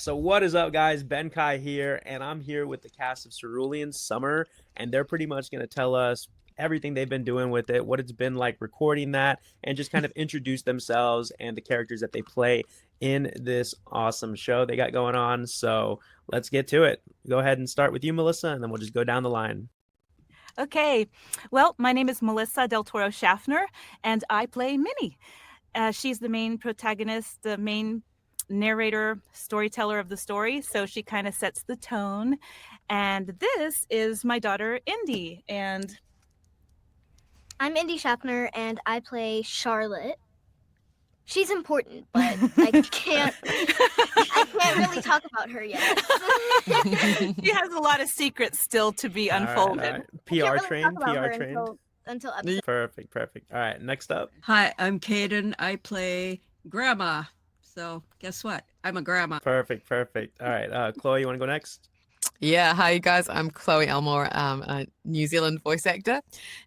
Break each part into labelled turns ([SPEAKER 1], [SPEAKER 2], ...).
[SPEAKER 1] So what is up, guys? Ben Kai here, and I'm here with the cast of Cerulean Summer, and they're pretty much going to tell us everything they've been doing with it, what it's been like recording that, and just kind of introduce themselves and the characters that they play in this awesome show they got going on. So let's get to it. Go ahead and start with you, Melissa, and then we'll just go down the line.
[SPEAKER 2] Okay, well, my name is Melissa Del Toro Schaffner, and I play Minny. She's the main protagonist, the main narrator, storyteller of the story, so she kind of sets the tone. And this is my daughter, Indi, and
[SPEAKER 3] I'm Indi Schaffner, and I play Charlotte. She's important, but I can't really talk about her yet.
[SPEAKER 2] she has a lot of secrets still to be unfolded.
[SPEAKER 1] All right. PR trained.
[SPEAKER 3] Until episode.
[SPEAKER 1] Perfect. All right, next up.
[SPEAKER 4] Hi, I'm Caden. I play Grandma. So guess what? I'm a grandma.
[SPEAKER 1] Perfect. All right, Chloë, you want to go next?
[SPEAKER 5] Yeah, hi you guys. I'm Chloë Elmore, a New Zealand voice actor,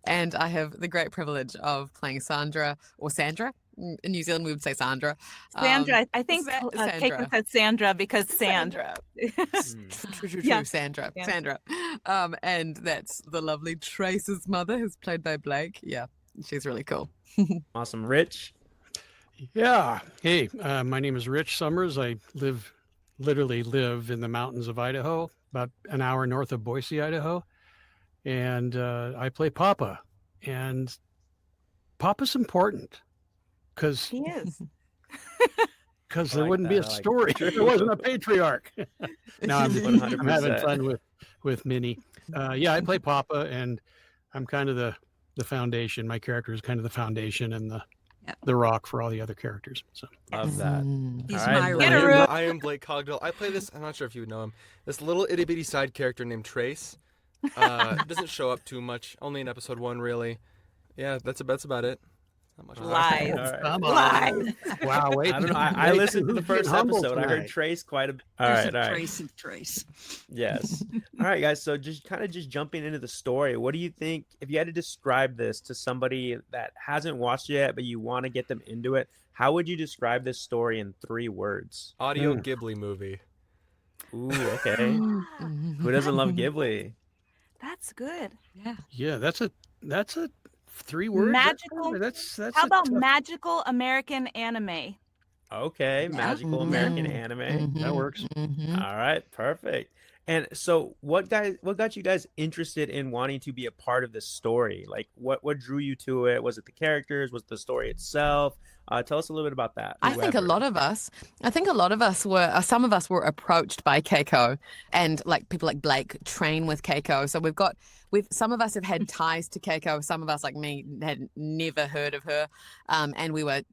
[SPEAKER 5] and I have the great privilege of playing Sandra, or Sandra. In New Zealand, we would say Sandra.
[SPEAKER 2] Sandra, I think Keiko said Sandra because Sandra.
[SPEAKER 5] True,
[SPEAKER 2] Yeah.
[SPEAKER 5] Sandra.
[SPEAKER 2] Yeah.
[SPEAKER 5] Sandra. And that's the lovely Trace's mother, who's played by Blake. Yeah, she's really cool.
[SPEAKER 1] Awesome. Rich?
[SPEAKER 6] Yeah. Hey, my name is Rich Summers. I literally live in the mountains of Idaho, about an hour north of Boise, Idaho. And I play Papa. And Papa's important because
[SPEAKER 2] He is.
[SPEAKER 6] there wouldn't be a story if there wasn't a patriarch. No, I'm
[SPEAKER 1] 100%.
[SPEAKER 6] having fun with Minny. Yeah, I play Papa, and I'm kind of the foundation. My character is kind of the foundation and the rock for all the other characters. So
[SPEAKER 1] Love that.
[SPEAKER 4] He's
[SPEAKER 1] All right,
[SPEAKER 4] my
[SPEAKER 2] Get a
[SPEAKER 4] room.
[SPEAKER 2] room.
[SPEAKER 7] I am Blake Cogdill. I play this. I'm not sure if you would know him. This little itty bitty side character named Trace. Doesn't show up too much. Only in episode 1, really. Yeah, that's about it. Not much.
[SPEAKER 2] Lies.
[SPEAKER 1] All right.
[SPEAKER 6] come
[SPEAKER 2] Lies.
[SPEAKER 6] on. Wow, wait.
[SPEAKER 1] I don't know. I listened to the first
[SPEAKER 6] Humble
[SPEAKER 1] episode. I heard
[SPEAKER 6] tonight.
[SPEAKER 1] Trace quite a bit. All
[SPEAKER 4] There's
[SPEAKER 1] right.
[SPEAKER 4] a trace of Trace.
[SPEAKER 1] Yes. All right, guys. So just jumping into the story, what do you think, if you had to describe this to somebody that hasn't watched it yet, but you want to get them into it, how would you describe this story in 3 words?
[SPEAKER 7] Audio Ghibli movie.
[SPEAKER 1] Ooh, okay. Who doesn't love Ghibli?
[SPEAKER 2] That's good.
[SPEAKER 4] Yeah.
[SPEAKER 6] Yeah, that's a 3 words.
[SPEAKER 2] Magical-
[SPEAKER 6] That's
[SPEAKER 2] How
[SPEAKER 6] a
[SPEAKER 2] about
[SPEAKER 6] tough-
[SPEAKER 2] magical American anime?
[SPEAKER 1] Okay, magical American anime.
[SPEAKER 6] That works.
[SPEAKER 5] Mhm.
[SPEAKER 1] All right, perfect. And so what got you guys interested in wanting to be a part of this story? Like what drew you to it? Was it the characters? Was it the story itself? Tell us a little bit about that.
[SPEAKER 5] I think a
[SPEAKER 1] whoever.
[SPEAKER 5] lot of us were, some of us were approached by Keiko, and like people like Blake train with Keiko. So some of us have had ties to Keiko. Some of us, like me, had never heard of her. And we were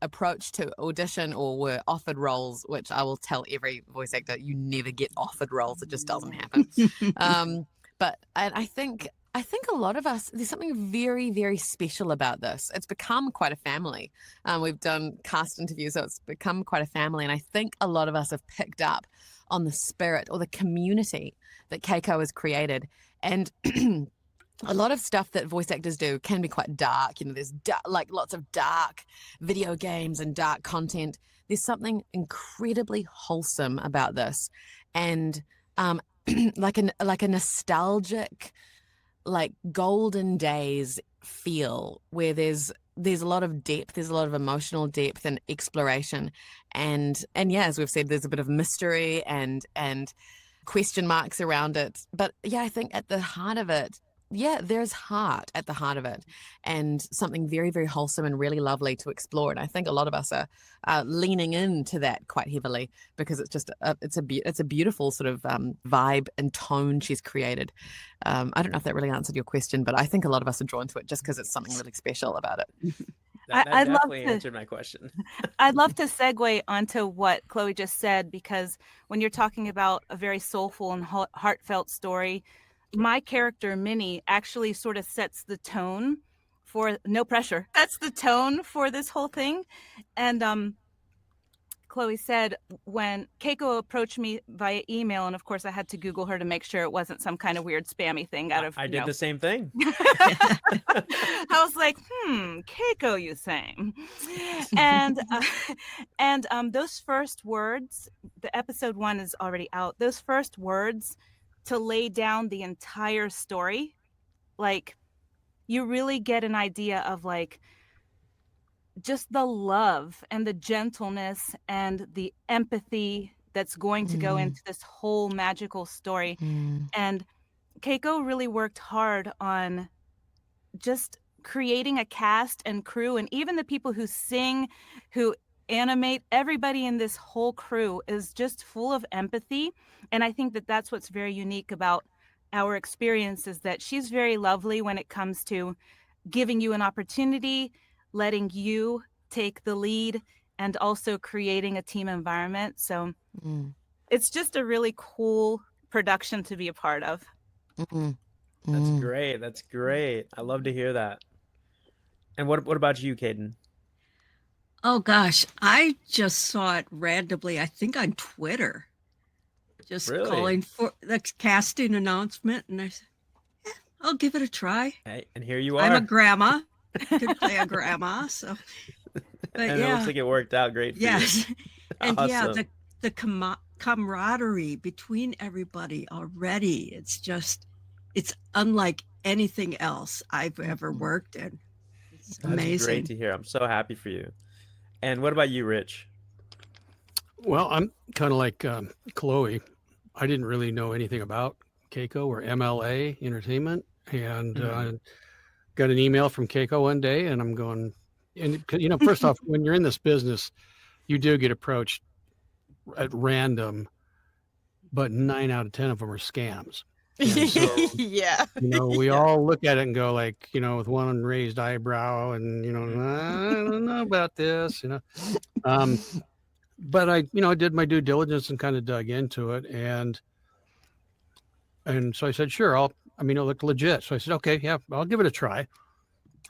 [SPEAKER 5] approached to audition or were offered roles, which I will tell every voice actor, you never get offered roles. It just doesn't happen. But I think a lot of us, there's something very, very special about this. It's become quite a family. We've done cast interviews, so it's become quite a family. And I think a lot of us have picked up on the spirit or the community that Keiko has created. And a lot of stuff that voice actors do can be quite dark. There's like lots of dark video games and dark content. There's something incredibly wholesome about this. And like a nostalgic, like golden days feel where there's a lot of depth, there's a lot of emotional depth and exploration, and yeah, as we've said, there's a bit of mystery and question marks around it. But yeah, I think at the heart of it, yeah, there's heart at the heart of it, and something very, very wholesome and really lovely to explore. And I think a lot of us are leaning into that quite heavily because it's just it's a beautiful sort of vibe and tone she's created. I don't know if that really answered your question, but I think a lot of us are drawn to it just because it's something really special about it.
[SPEAKER 1] That
[SPEAKER 2] I'd love
[SPEAKER 1] definitely
[SPEAKER 2] to-
[SPEAKER 1] answered my question.
[SPEAKER 2] I'd love to segue onto what Chloë just said, because when you're talking about a very soulful and heartfelt story, my character, Minny, actually sort of sets the tone for no pressure. That's the tone for this whole thing. And Chloe said, when Keiko approached me via email, and of course I had to Google her to make sure it wasn't some kind of weird spammy thing out of,
[SPEAKER 1] I did the same thing.
[SPEAKER 2] I was like, Keiko, you saying? And those first words, the episode 1 is already out. Those first words to lay down the entire story, like, you really get an idea of like just the love and the gentleness and the empathy that's going to go into this whole magical story. And Keiko really worked hard on just creating a cast and crew, and even the people who sing, who animate, everybody in this whole crew is just full of empathy. And I think that that's what's very unique about our experience, is that she's very lovely when it comes to giving you an opportunity, letting you take the lead, and also creating a team environment. So it's just a really cool production to be a part of.
[SPEAKER 1] That's great. That's great. I love to hear that. And what about you, Caden?
[SPEAKER 4] Oh gosh, I just saw it randomly, I think on Twitter. Just
[SPEAKER 1] Really?
[SPEAKER 4] calling for the casting announcement, and I said, yeah, I'll give it a try.
[SPEAKER 1] Hey, and here you are.
[SPEAKER 4] I'm a grandma. I could play a grandma, so. But
[SPEAKER 1] and it looks like it worked out great for
[SPEAKER 4] yes.
[SPEAKER 1] you.
[SPEAKER 4] And
[SPEAKER 1] Awesome.
[SPEAKER 4] yeah, the camaraderie between everybody already, it's unlike anything else I've ever worked in. It's
[SPEAKER 1] That's
[SPEAKER 4] amazing.
[SPEAKER 1] great to hear. I'm so happy for you. And what about you, Rich?
[SPEAKER 6] Well, I'm kind of like Chloe. I didn't really know anything about Keiko or MLA Entertainment, and got an email from Keiko one day, and I'm going, and first off, when you're in this business, you do get approached at random, but 9 out of 10 of them are scams. And so,
[SPEAKER 5] Yeah.
[SPEAKER 6] we all look at it and go like, with one raised eyebrow and, I don't know about this, but I did my due diligence and kind of dug into it. And so I said, sure, it looked legit. So I said, okay, yeah, I'll give it a try.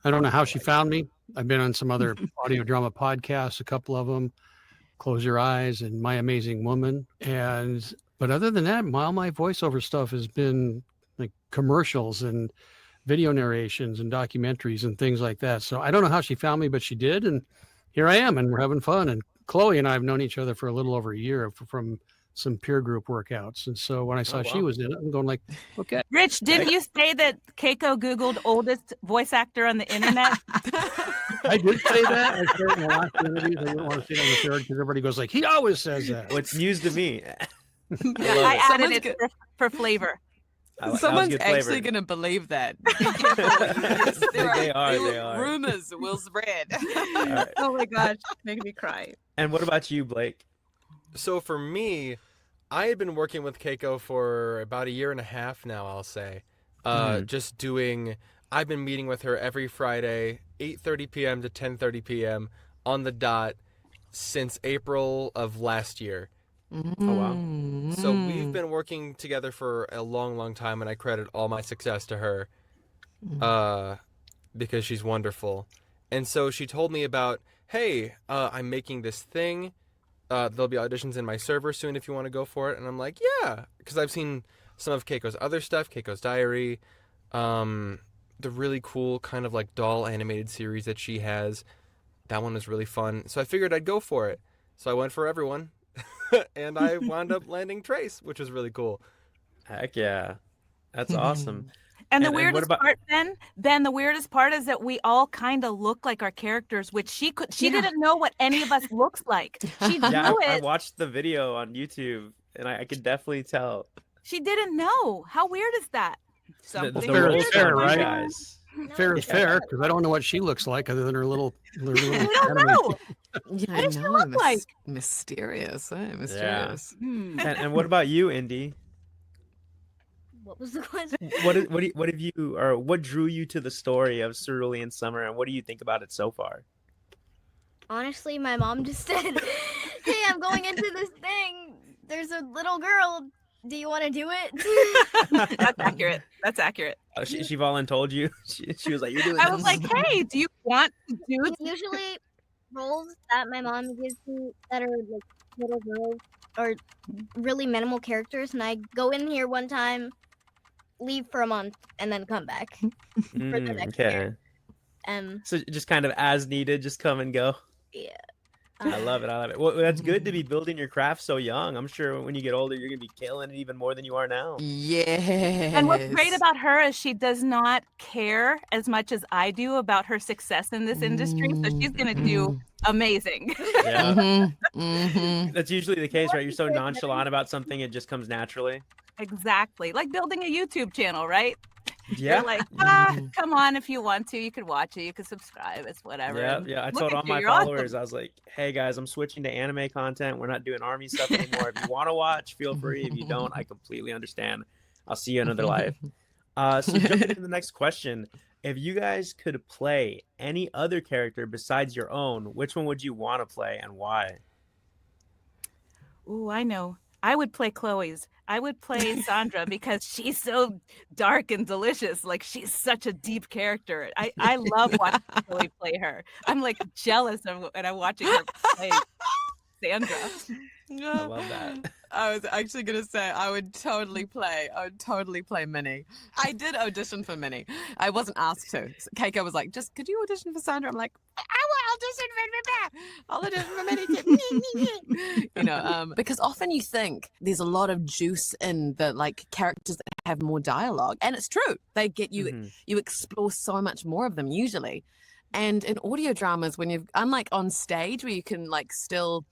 [SPEAKER 6] I don't know how she found me. I've been on some other audio drama podcasts, a couple of them, Close Your Eyes and My Amazing Woman. But other than that, all my voiceover stuff has been like commercials and video narrations and documentaries and things like that. So I don't know how she found me, but she did. And here I am, and we're having fun. And Chloe and I have known each other for a little over a year from some peer group workouts. And so when I saw she was in it, I'm going like, okay.
[SPEAKER 2] Rich, didn't you say that Keiko Googled oldest voice actor on the internet?
[SPEAKER 6] I did say that. I said it in the last interviews. I didn't want to say it on the third because everybody goes like, he always says that.
[SPEAKER 1] Well, it's news to me.
[SPEAKER 2] I added it for flavor.
[SPEAKER 5] Someone's
[SPEAKER 1] good
[SPEAKER 5] actually
[SPEAKER 1] flavor.
[SPEAKER 5] going to believe that.
[SPEAKER 1] They are.
[SPEAKER 5] Rumors will spread.
[SPEAKER 1] Right.
[SPEAKER 2] Oh my gosh, make me cry.
[SPEAKER 1] And what about you, Blake?
[SPEAKER 7] So for me, I had been working with Keiko for about a year and a half now, I'll say. I've been meeting with her every Friday, 8:30 p.m. to 10:30 p.m. on the dot since April of last year.
[SPEAKER 1] Oh, wow.
[SPEAKER 7] So we've been working together for a long, long time, and I credit all my success to her because she's wonderful. And so she told me about, hey, I'm making this thing. There'll be auditions in my server soon if you want to go for it. And I'm like, yeah, because I've seen some of Keiko's other stuff, Keiko's Diary, the really cool kind of like doll animated series that she has. That one was really fun. So I figured I'd go for it. So I went for everyone. And I wound up landing Trace, which was really cool.
[SPEAKER 1] Heck yeah. That's awesome.
[SPEAKER 2] And the
[SPEAKER 1] And what
[SPEAKER 2] weirdest
[SPEAKER 1] about-
[SPEAKER 2] part, Ben, the weirdest part is that we all kind of look like our characters, which she didn't know what any of us looks like. She knew
[SPEAKER 1] Yeah, I
[SPEAKER 2] it.
[SPEAKER 1] watched the video on YouTube, and I could definitely tell.
[SPEAKER 2] She didn't know. How weird is that?
[SPEAKER 1] The
[SPEAKER 2] Something
[SPEAKER 6] fair is
[SPEAKER 2] weird.
[SPEAKER 6] fair,
[SPEAKER 1] on you
[SPEAKER 6] right?
[SPEAKER 1] guys.
[SPEAKER 6] Fair is fair, because I don't know what she looks like other than her little
[SPEAKER 2] We don't
[SPEAKER 6] anime.
[SPEAKER 2] know.
[SPEAKER 5] Yeah,
[SPEAKER 2] What does she look like?
[SPEAKER 5] Mysterious, mysterious.
[SPEAKER 1] And what about you, Indy?
[SPEAKER 3] What was the question?
[SPEAKER 1] What drew you to the story of Cerulean Summer, and what do you think about it so far?
[SPEAKER 3] Honestly, my mom just said, hey, I'm going into this thing. There's a little girl. Do you want to do it?
[SPEAKER 2] That's accurate. That's accurate.
[SPEAKER 1] Oh, she voluntold you. She was like, "You're doing
[SPEAKER 2] I
[SPEAKER 1] this."
[SPEAKER 2] was like, hey, do you want to do
[SPEAKER 3] It's usually roles that my mom gives me that are like little girls or really minimal characters, and I go in here one time, leave for a month, and then come back for the next year.
[SPEAKER 1] So just kind of as needed, just come and go.
[SPEAKER 3] Yeah.
[SPEAKER 1] I love it. I love it. Well, that's good to be building your craft so young. I'm sure when you get older, you're gonna be killing it even more than you are now.
[SPEAKER 5] Yes.
[SPEAKER 2] And what's great about her is she does not care as much as I do about her success in this industry. So she's going to do amazing.
[SPEAKER 1] Yeah,
[SPEAKER 5] Mhm.
[SPEAKER 1] that's usually the case, right? You're so nonchalant about something, it just comes naturally.
[SPEAKER 2] Exactly. Like building a YouTube channel, right?
[SPEAKER 1] Yeah.
[SPEAKER 2] You're like, come on, if you want to, you could watch it, you could subscribe, it's whatever.
[SPEAKER 1] Yeah,
[SPEAKER 2] And
[SPEAKER 1] yeah. I
[SPEAKER 2] look
[SPEAKER 1] told
[SPEAKER 2] at
[SPEAKER 1] all
[SPEAKER 2] you,
[SPEAKER 1] my
[SPEAKER 2] you're awesome.
[SPEAKER 1] followers, I was like, hey guys, I'm switching to anime content. We're not doing army stuff anymore. If you want to watch, feel free. If you don't, I completely understand. I'll see you another life. So jumping into the next question. If you guys could play any other character besides your own, which one would you want to play and why?
[SPEAKER 2] Ooh, I know. I would play Chloe's. I would play Sandra because she's so dark and delicious. Like she's such a deep character. I love watching Chloe play her. I'm like jealous when I'm watching her play Sandra.
[SPEAKER 1] I love that.
[SPEAKER 5] I was actually gonna say I would totally play Minny. I did audition for Minny. I wasn't asked to. Keiko was like, "Just could you audition for Sandra?" I'm like, "I will audition for Minny." You know, because often you think there's a lot of juice in the like characters that have more dialogue, and it's true. They get you. You explore so much more of them usually, and in audio dramas, when you've unlike on stage where you can like still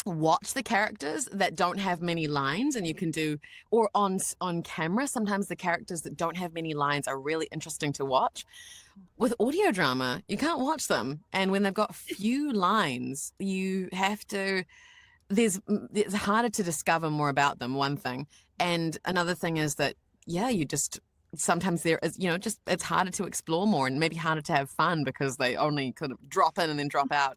[SPEAKER 5] watch the characters that don't have many lines and you can do or on camera sometimes the characters that don't have many lines are really interesting to watch. With audio drama you can't watch them, and when they've got few lines you have to it's harder to discover more about them, one thing, and another thing is that you just sometimes there is just it's harder to explore more and maybe harder to have fun because they only kind of drop in and then drop out.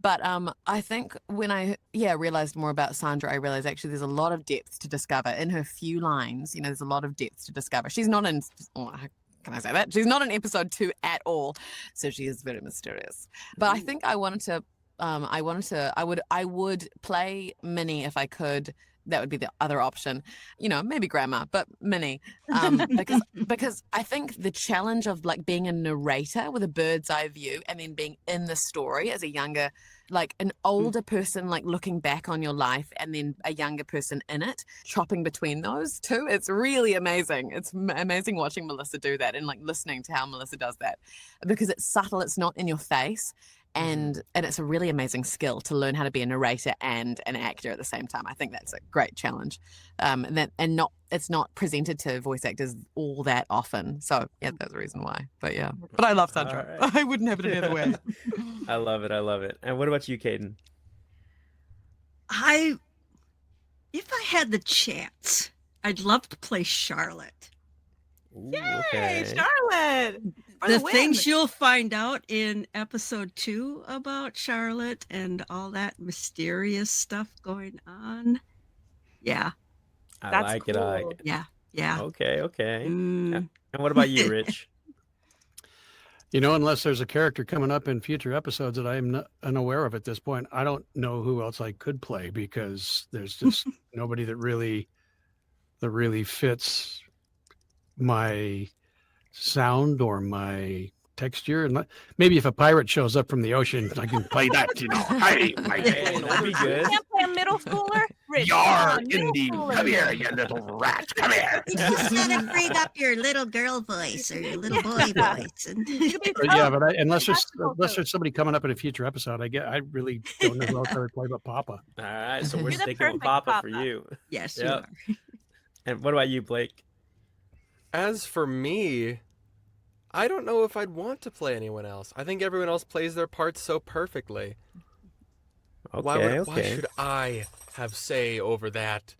[SPEAKER 5] But I think when I realized more about Sandra, I realized actually there's a lot of depth to discover in her few lines. There's a lot of depth to discover. She's not in, can I say that? She's not in episode 2 at all, so she is very mysterious. But I think I would play Minny if I could. That would be the other option, maybe Grandma, but Minny, because I think the challenge of like being a narrator with a bird's eye view and then being in the story as a younger, like an older person, like looking back on your life and then a younger person in it, chopping between those two. It's really amazing. It's amazing watching Melissa do that and like listening to how Melissa does that because it's subtle. It's not in your face. And it's a really amazing skill to learn how to be a narrator and an actor at the same time. I think that's a great challenge, it's not presented to voice actors all that often. So that's the reason why. But I love Sandra. Right. I wouldn't have it any other way.
[SPEAKER 1] I love it. I love it. And what about you, Caden?
[SPEAKER 4] If I had the chance, I'd love to play Charlotte.
[SPEAKER 1] Ooh,
[SPEAKER 2] Yay,
[SPEAKER 1] okay.
[SPEAKER 2] Charlotte!
[SPEAKER 4] The things you'll find out in episode 2 about Charlotte and all that mysterious stuff going on. Yeah.
[SPEAKER 1] I like it. I like it.
[SPEAKER 4] Yeah.
[SPEAKER 1] Okay. And what about you, Rich?
[SPEAKER 6] Unless there's a character coming up in future episodes that I'm unaware of at this point, I don't know who else I could play because there's just nobody that really fits my sound or my texture. And maybe if a pirate shows up from the ocean, I can play that. Hey,
[SPEAKER 1] that'd be good.
[SPEAKER 2] You can't play a middle schooler? Rich,
[SPEAKER 6] Yar, Indi, come here, you little rat, come here.
[SPEAKER 4] You just gotta bring up your little girl voice or your little boy voice.
[SPEAKER 6] But unless there's somebody coming up in a future episode, I really don't know who else I would play but Papa.
[SPEAKER 1] All right, so we're
[SPEAKER 2] You're the
[SPEAKER 1] sticking with
[SPEAKER 2] perfect
[SPEAKER 1] Papa for
[SPEAKER 2] Papa.
[SPEAKER 1] you.
[SPEAKER 4] Yes,
[SPEAKER 1] Yep.
[SPEAKER 4] you are.
[SPEAKER 1] And what about you, Blake?
[SPEAKER 7] As for me, I don't know if I'd want to play anyone else. I think everyone else plays their parts so perfectly.
[SPEAKER 1] Okay,
[SPEAKER 7] Why should I have say over that?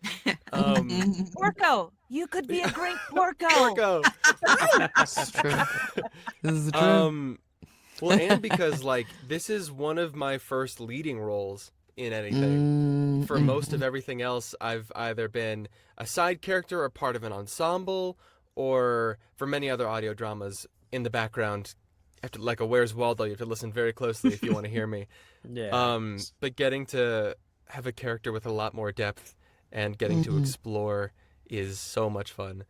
[SPEAKER 2] Porco, you could be a great Porco.
[SPEAKER 7] Porco.
[SPEAKER 5] This is true. This is true.
[SPEAKER 7] Well, and because this is one of my first leading roles in anything. For most of everything else, I've either been a side character or part of an ensemble, or for many other audio dramas in the background. You have to, like a Where's Waldo, you have to listen very closely if you want to hear me.
[SPEAKER 1] Yeah.
[SPEAKER 7] But getting to have a character with a lot more depth, and getting to explore is so much fun.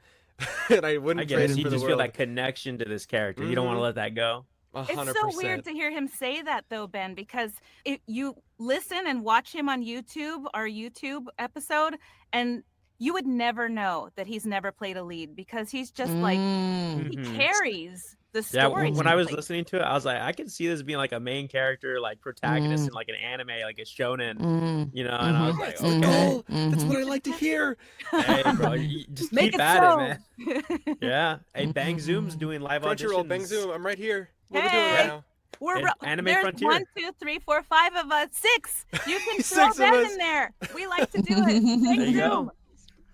[SPEAKER 7] And I wouldn't trade
[SPEAKER 1] guess
[SPEAKER 7] it
[SPEAKER 1] you
[SPEAKER 7] for the
[SPEAKER 1] just feel
[SPEAKER 7] world.
[SPEAKER 1] that connection to this character. You don't want to let that go.
[SPEAKER 7] 100%.
[SPEAKER 2] It's so weird to hear him say that, though, Ben, because if you listen and watch him on YouTube, our YouTube episode, and you would never know that he's never played a lead, because he's just like, he carries the
[SPEAKER 1] Yeah,
[SPEAKER 2] story.
[SPEAKER 1] when I was
[SPEAKER 2] like,
[SPEAKER 1] listening to it, I was like, I could see this being like a main character, like protagonist in like an anime, like a shonen, you know. And I was like, okay,
[SPEAKER 7] Cool. That's what I like to hear.
[SPEAKER 1] hey, bro, you just
[SPEAKER 2] make
[SPEAKER 1] keep
[SPEAKER 2] it
[SPEAKER 1] at
[SPEAKER 2] so.
[SPEAKER 1] it, man. Yeah, hey, Bang Zoom's doing live
[SPEAKER 7] Crunchyroll,
[SPEAKER 1] auditions.
[SPEAKER 7] Bang Zoom, I'm right here. What are we doing
[SPEAKER 2] Hey.
[SPEAKER 7] right now?
[SPEAKER 2] We're
[SPEAKER 1] Anime
[SPEAKER 2] there's
[SPEAKER 1] Frontier.
[SPEAKER 2] 1, 2, 3, 4, 5 of us. 6. You can throw
[SPEAKER 7] 6 of
[SPEAKER 2] them
[SPEAKER 7] us.
[SPEAKER 2] in there. We like to do it.
[SPEAKER 1] There
[SPEAKER 2] Bang
[SPEAKER 1] you
[SPEAKER 2] Zoom.
[SPEAKER 1] go.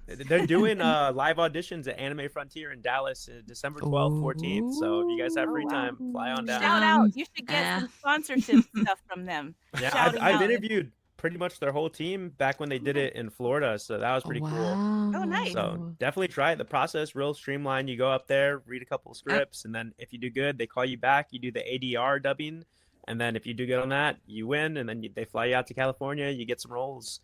[SPEAKER 1] They're doing live auditions at Anime Frontier in Dallas, December 12th, 14th. So if you guys have free time, fly on down.
[SPEAKER 2] Shout out. You should get some sponsorship stuff from them.
[SPEAKER 1] Yeah,
[SPEAKER 2] Shouting
[SPEAKER 1] I've
[SPEAKER 2] out.
[SPEAKER 1] interviewed pretty much their whole team back when they did it in Florida, so that was pretty cool.
[SPEAKER 2] Oh, nice.
[SPEAKER 1] So definitely try it. The process real streamlined. You go up there, read a couple of scripts, and then if you do good, they call you back. You do the ADR dubbing, and then if you do good on that, you win, and then they fly you out to California. You get some roles.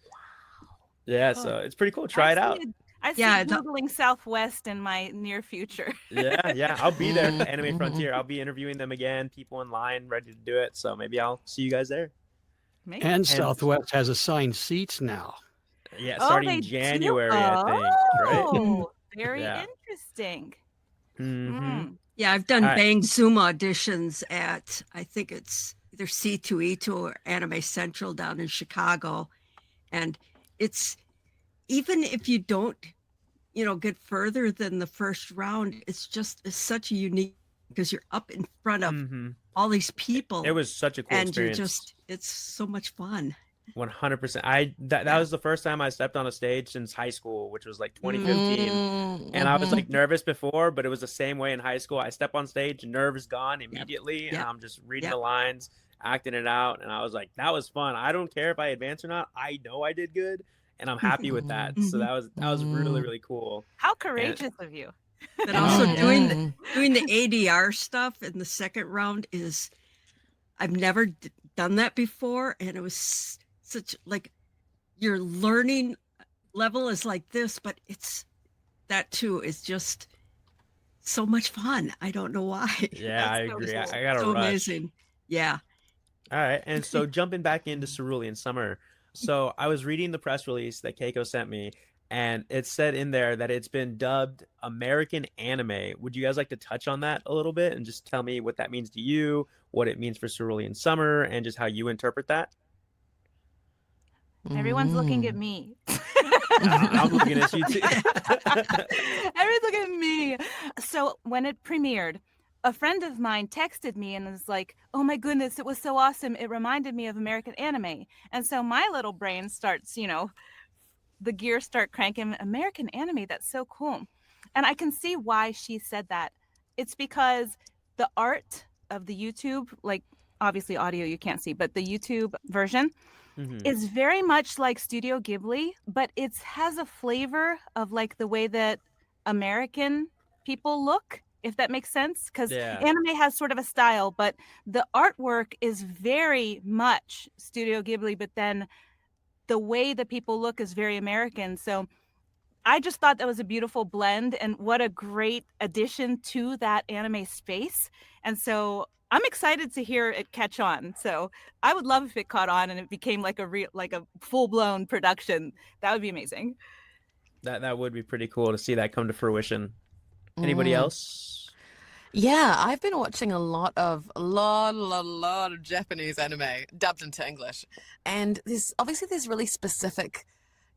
[SPEAKER 1] Yeah, so it's pretty cool. Try it out.
[SPEAKER 2] I see Googling Southwest in my near future.
[SPEAKER 1] Yeah, I'll be there at the Anime Frontier. I'll be interviewing them again. People in line ready to do it. So maybe I'll see you guys there.
[SPEAKER 2] Maybe.
[SPEAKER 6] And Southwest has assigned seats now.
[SPEAKER 1] Yeah, starting January, I think. Right?
[SPEAKER 2] Oh, very
[SPEAKER 1] Yeah.
[SPEAKER 2] interesting.
[SPEAKER 1] Mm-hmm.
[SPEAKER 4] Yeah, I've done
[SPEAKER 1] All right.
[SPEAKER 4] Bang Zoom auditions at, I think it's either C2E2 or Anime Central down in Chicago. And it's, even if you don't, get further than the first round, it's such a unique, because you're up in front of all these people.
[SPEAKER 1] It was such a cool
[SPEAKER 4] and
[SPEAKER 1] experience.
[SPEAKER 4] it's so much fun.
[SPEAKER 1] 100%. That was the first time I stepped on a stage since high school, which was like 2015. And I was like nervous before, but it was the same way in high school. I step on stage, nerves gone immediately, and I'm just reading the lines, acting it out, and I was like, that was fun. I don't care if I advance or not. I know I did good, and I'm happy with that. So that was really, really cool.
[SPEAKER 2] How courageous of you.
[SPEAKER 4] But also doing the ADR stuff in the second round is, I've never done that before, and it was such, like, your learning level is like this, but that too is just so much fun. I don't know why.
[SPEAKER 1] Yeah, I agree. I got to
[SPEAKER 4] so
[SPEAKER 1] rush.
[SPEAKER 4] amazing. Yeah.
[SPEAKER 1] All right, and so jumping back into Cerulean Summer. So I was reading the press release that Keiko sent me, and it said in there that it's been dubbed American anime. Would you guys like to touch on that a little bit and just tell me what that means to you, what it means for Cerulean Summer, and just how you interpret that?
[SPEAKER 2] Everyone's looking at me.
[SPEAKER 1] I'm looking at you too.
[SPEAKER 2] Everyone's looking at me. So when it premiered, a friend of mine texted me and was like, oh my goodness, it was so awesome. It reminded me of American anime. And so my little brain starts, the gears start cranking. American anime, that's so cool. And I can see why she said that. It's because the art of the YouTube, like obviously audio you can't see, but the YouTube version is very much like Studio Ghibli, but it has a flavor of like the way that American people look, if that makes sense. Because anime has sort of a style, but the artwork is very much Studio Ghibli, but then the way that people look is very American. So I just thought that was a beautiful blend, and what a great addition to that anime space. And so I'm excited to hear it catch on. So I would love if it caught on and it became like a full-blown production. That would be amazing.
[SPEAKER 1] That would be pretty cool to see that come to fruition. Anybody else?
[SPEAKER 5] Yeah, I've been watching a lot of Japanese anime dubbed into English, and there's really specific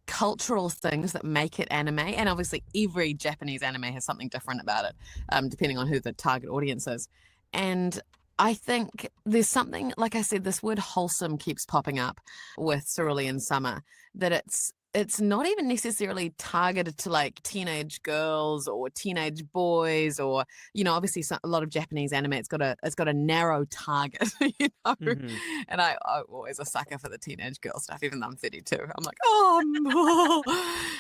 [SPEAKER 5] cultural things that make it anime, and obviously every Japanese anime has something different about it, depending on who the target audience is. And I think there's something, like I said, this word wholesome keeps popping up with Cerulean Summer, that it's not even necessarily targeted to like teenage girls or teenage boys, or obviously a lot of Japanese anime, it's got a narrow target, and I'm always a sucker for the teenage girl stuff, even though I'm 32. I'm like,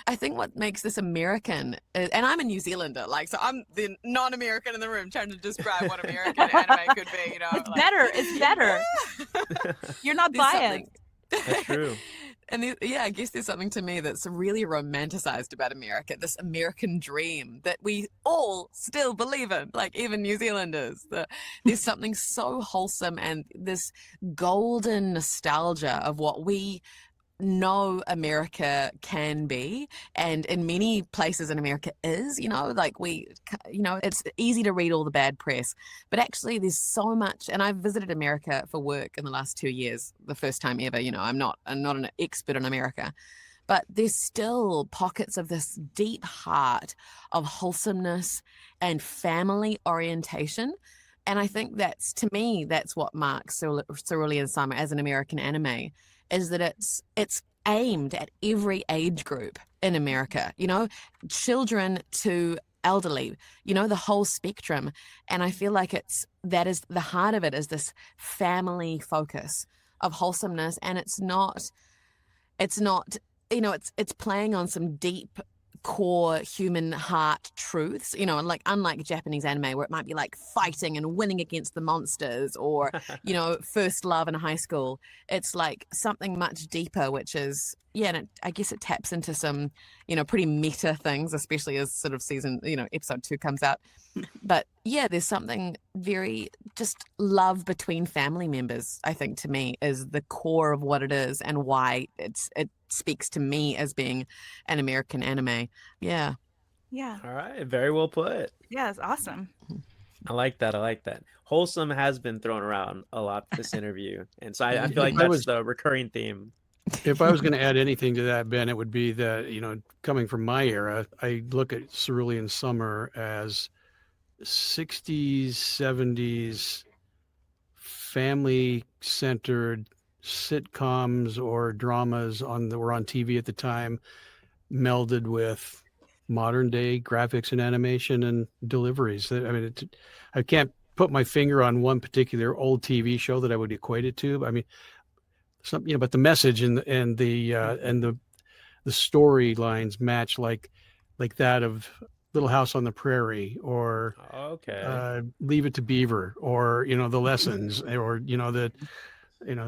[SPEAKER 5] I think what makes this American and I'm a New Zealander, so I'm the non-American in the room trying to describe what American anime could be.
[SPEAKER 2] It's better. You're not biased.
[SPEAKER 1] That's true.
[SPEAKER 5] And yeah, I guess there's something to me that's really romanticized about America, this American dream that we all still believe in, like even New Zealanders. There's something so wholesome and this golden nostalgia of what we know America can be, and in many places in America is, like it's easy to read all the bad press, but actually there's so much. And I've visited America for work in the last 2 years, the first time ever. I'm not an expert in America, but there's still pockets of this deep heart of wholesomeness and family orientation. And I think to me, that's what marks Cerulean Summer as an American anime, is that it's aimed at every age group in America, children to elderly, the whole spectrum. And I feel like that is the heart of it, is this family focus of wholesomeness. And it's not, it's playing on some deep core human heart truths, like unlike Japanese anime where it might be like fighting and winning against the monsters or, first love in high school. It's like something much deeper, which is, and I guess it taps into some, pretty meta things, especially as sort of episode 2 comes out. But yeah, there's something very just love between family members, I think, to me is the core of what it is and why it speaks to me as being an American anime. Yeah.
[SPEAKER 2] Yeah.
[SPEAKER 1] All right. Very well put.
[SPEAKER 2] Yeah, it's awesome.
[SPEAKER 1] I like that. Wholesome has been thrown around a lot this interview. And so I feel like that's the recurring theme.
[SPEAKER 6] If I was going to add anything to that, Ben, it would be that, coming from my era, I look at Cerulean Summer as 60s, 70s family-centered sitcoms or dramas that were on TV at the time, melded with modern-day graphics and animation and deliveries. I mean, I can't put my finger on one particular old TV show that I would equate it to. I mean, but the message and the storylines match like that of Little House on the Prairie or Leave It to Beaver or the Lessons or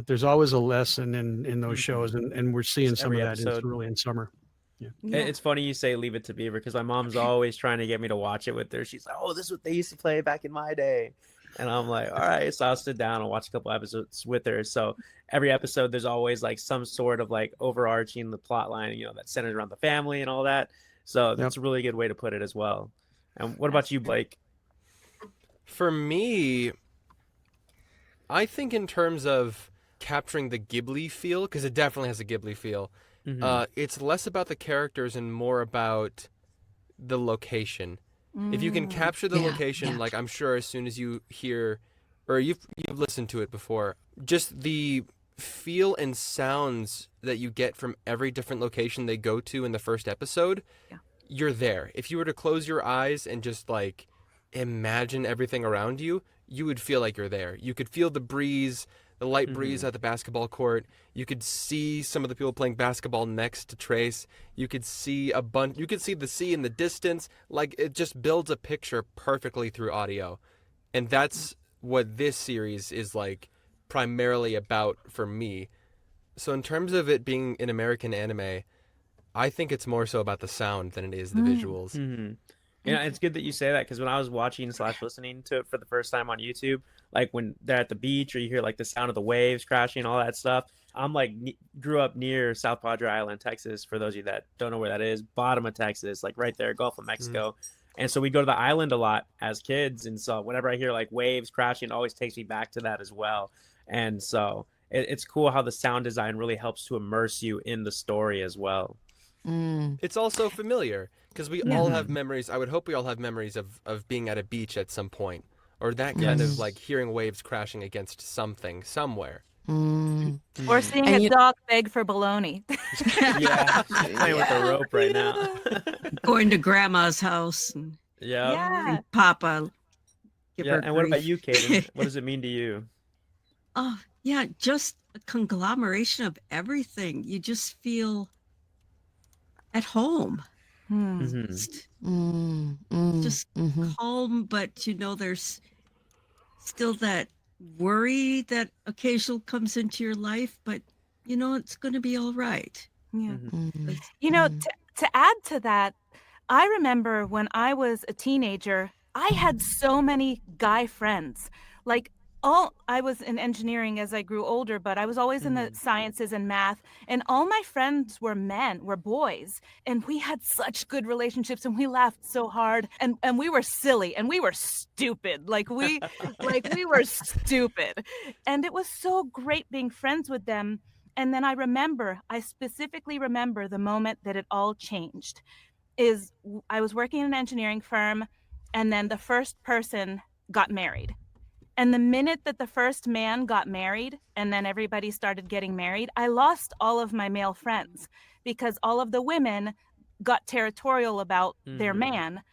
[SPEAKER 6] there's always a lesson in those shows and we're seeing some of that in Cerulean Summer. Yeah.
[SPEAKER 1] It's funny you say Leave It to Beaver because my mom's always trying to get me to watch it with her. She's like, oh, this is what they used to play back in my day. And I'm like, all right, so I'll sit down and watch a couple episodes with her. So every episode, there's always like some sort of like overarching the plot line, that's centered around the family and all that. So that's a really good way to put it as well. And what about you, Blake?
[SPEAKER 7] For me, I think in terms of capturing the Ghibli feel, because it definitely has a Ghibli feel, it's less about the characters and more about the location. If you can capture the location, like I'm sure as soon as you hear, or you've listened to it before, just the feel and sounds that you get from every different location they go to in the first episode, you're there. If you were to close your eyes and just like imagine everything around you, you would feel like you're there. You could feel the breeze, the light breeze at the basketball court. You could see some of the people playing basketball next to Trace. You could see you could see the sea in the distance. Like it just builds a picture perfectly through audio. And that's what this series is like primarily about for me. So in terms of it being an American anime, I think it's more so about the sound than it is the visuals.
[SPEAKER 1] It's good that you say that because when I was watching / listening to it for the first time on YouTube, like when they're at the beach or you hear like the sound of the waves crashing, all that stuff. I'm like grew up near South Padre Island, Texas. For those of you that don't know where that is, bottom of Texas, like right there, Gulf of Mexico. And so we go to the island a lot as kids. And so whenever I hear like waves crashing, it always takes me back to that as well. And so it's cool how the sound design really helps to immerse you in the story as well.
[SPEAKER 7] It's also familiar because we all have memories. I would hope we all have memories of being at a beach at some point, or that kind of like hearing waves crashing against something somewhere.
[SPEAKER 2] Or seeing a dog beg for bologna.
[SPEAKER 1] Playing with the rope right now.
[SPEAKER 4] Going to grandma's house and Papa.
[SPEAKER 1] And what about you, Caden? What does it mean to you?
[SPEAKER 4] Oh, yeah, just a conglomeration of everything. You just feel at home. Just calm, but there's still that worry that occasionally comes into your life, but it's going to be all right.
[SPEAKER 2] Yeah.
[SPEAKER 5] Mm.
[SPEAKER 2] You know, to add to that, I remember when I was a teenager, I had so many guy friends. Like I was in engineering as I grew older, but I was always in the sciences and math, and all my friends were men, were boys, and we had such good relationships, and we laughed so hard, and we were silly, and we were stupid. We were stupid. And it was so great being friends with them. And then I specifically remember the moment that it all changed. I was working in an engineering firm, and then the first person got married. And the minute that the first man got married, and then everybody started getting married, I lost all of my male friends because all of the women got territorial about their man.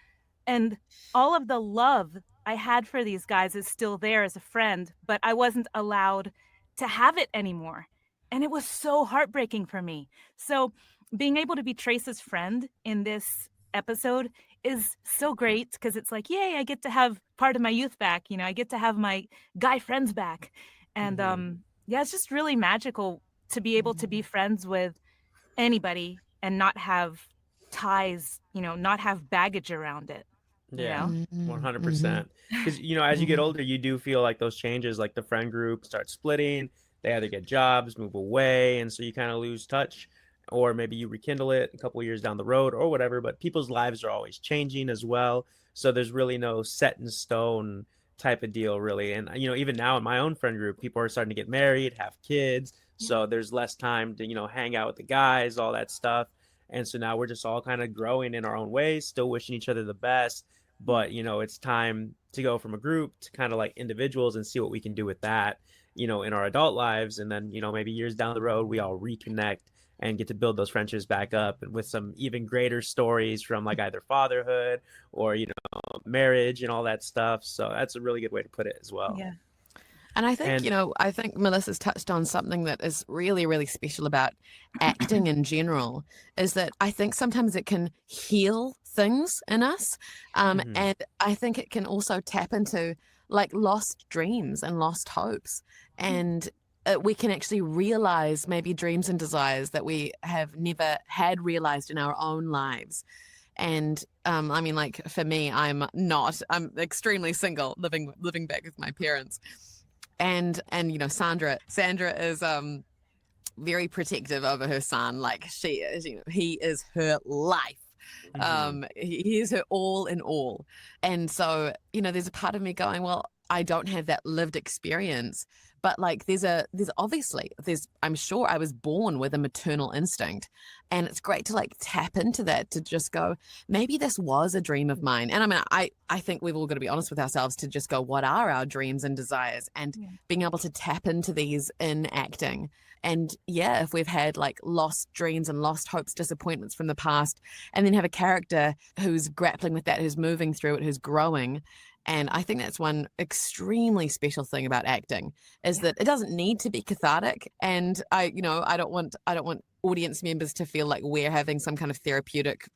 [SPEAKER 2] And all of the love I had for these guys is still there as a friend, but I wasn't allowed to have it anymore. And it was so heartbreaking for me. So being able to be Trace's friend in this episode is so great because it's like, yay, I get to have part of my youth back. I get to have my guy friends back. And yeah, it's just really magical to be able to be friends with anybody and not have ties, not have baggage around it.
[SPEAKER 1] Yeah,
[SPEAKER 2] You know?
[SPEAKER 1] 100%. Because, as you get older, you do feel like those changes, like the friend group starts splitting. They either get jobs, move away, and so you kind of lose touch, or maybe you rekindle it a couple of years down the road or whatever. But people's lives are always changing as well. So there's really no set in stone type of deal, really. And, even now in my own friend group, people are starting to get married, have kids. So there's less time to, hang out with the guys, all that stuff. And so now we're just all kind of growing in our own ways, still wishing each other the best. But, it's time to go from a group to kind of like individuals and see what we can do with that, in our adult lives. And then, maybe years down the road, we all reconnect and get to build those friendships back up and with some even greater stories from like either fatherhood or, marriage and all that stuff. So that's a really good way to put it as well.
[SPEAKER 2] Yeah.
[SPEAKER 5] And I think, I think Melissa's touched on something that is really, really special about acting in general, is that I think sometimes it can heal things in us. And I think it can also tap into like lost dreams and lost hopes. And we can actually realize maybe dreams and desires that we have never had realized in our own lives. And I mean, like for me, I'm extremely single, living back with my parents. And Sandra is very protective over her son. Like she is, he is her life. He is her all in all. And so, there's a part of me going, well, I don't have that lived experience, but like I'm sure I was born with a maternal instinct, and it's great to like tap into that, to just go, maybe this was a dream of mine. And I mean, I think we've all got to be honest with ourselves to just go, what are our dreams and desires, and being able to tap into these in acting. And yeah, if we've had like lost dreams and lost hopes, disappointments from the past, and then have a character who's grappling with that, who's moving through it, who's growing. And I think that's one extremely special thing about acting, is that it doesn't need to be cathartic. And I don't want audience members to feel like we're having some kind of therapeutic,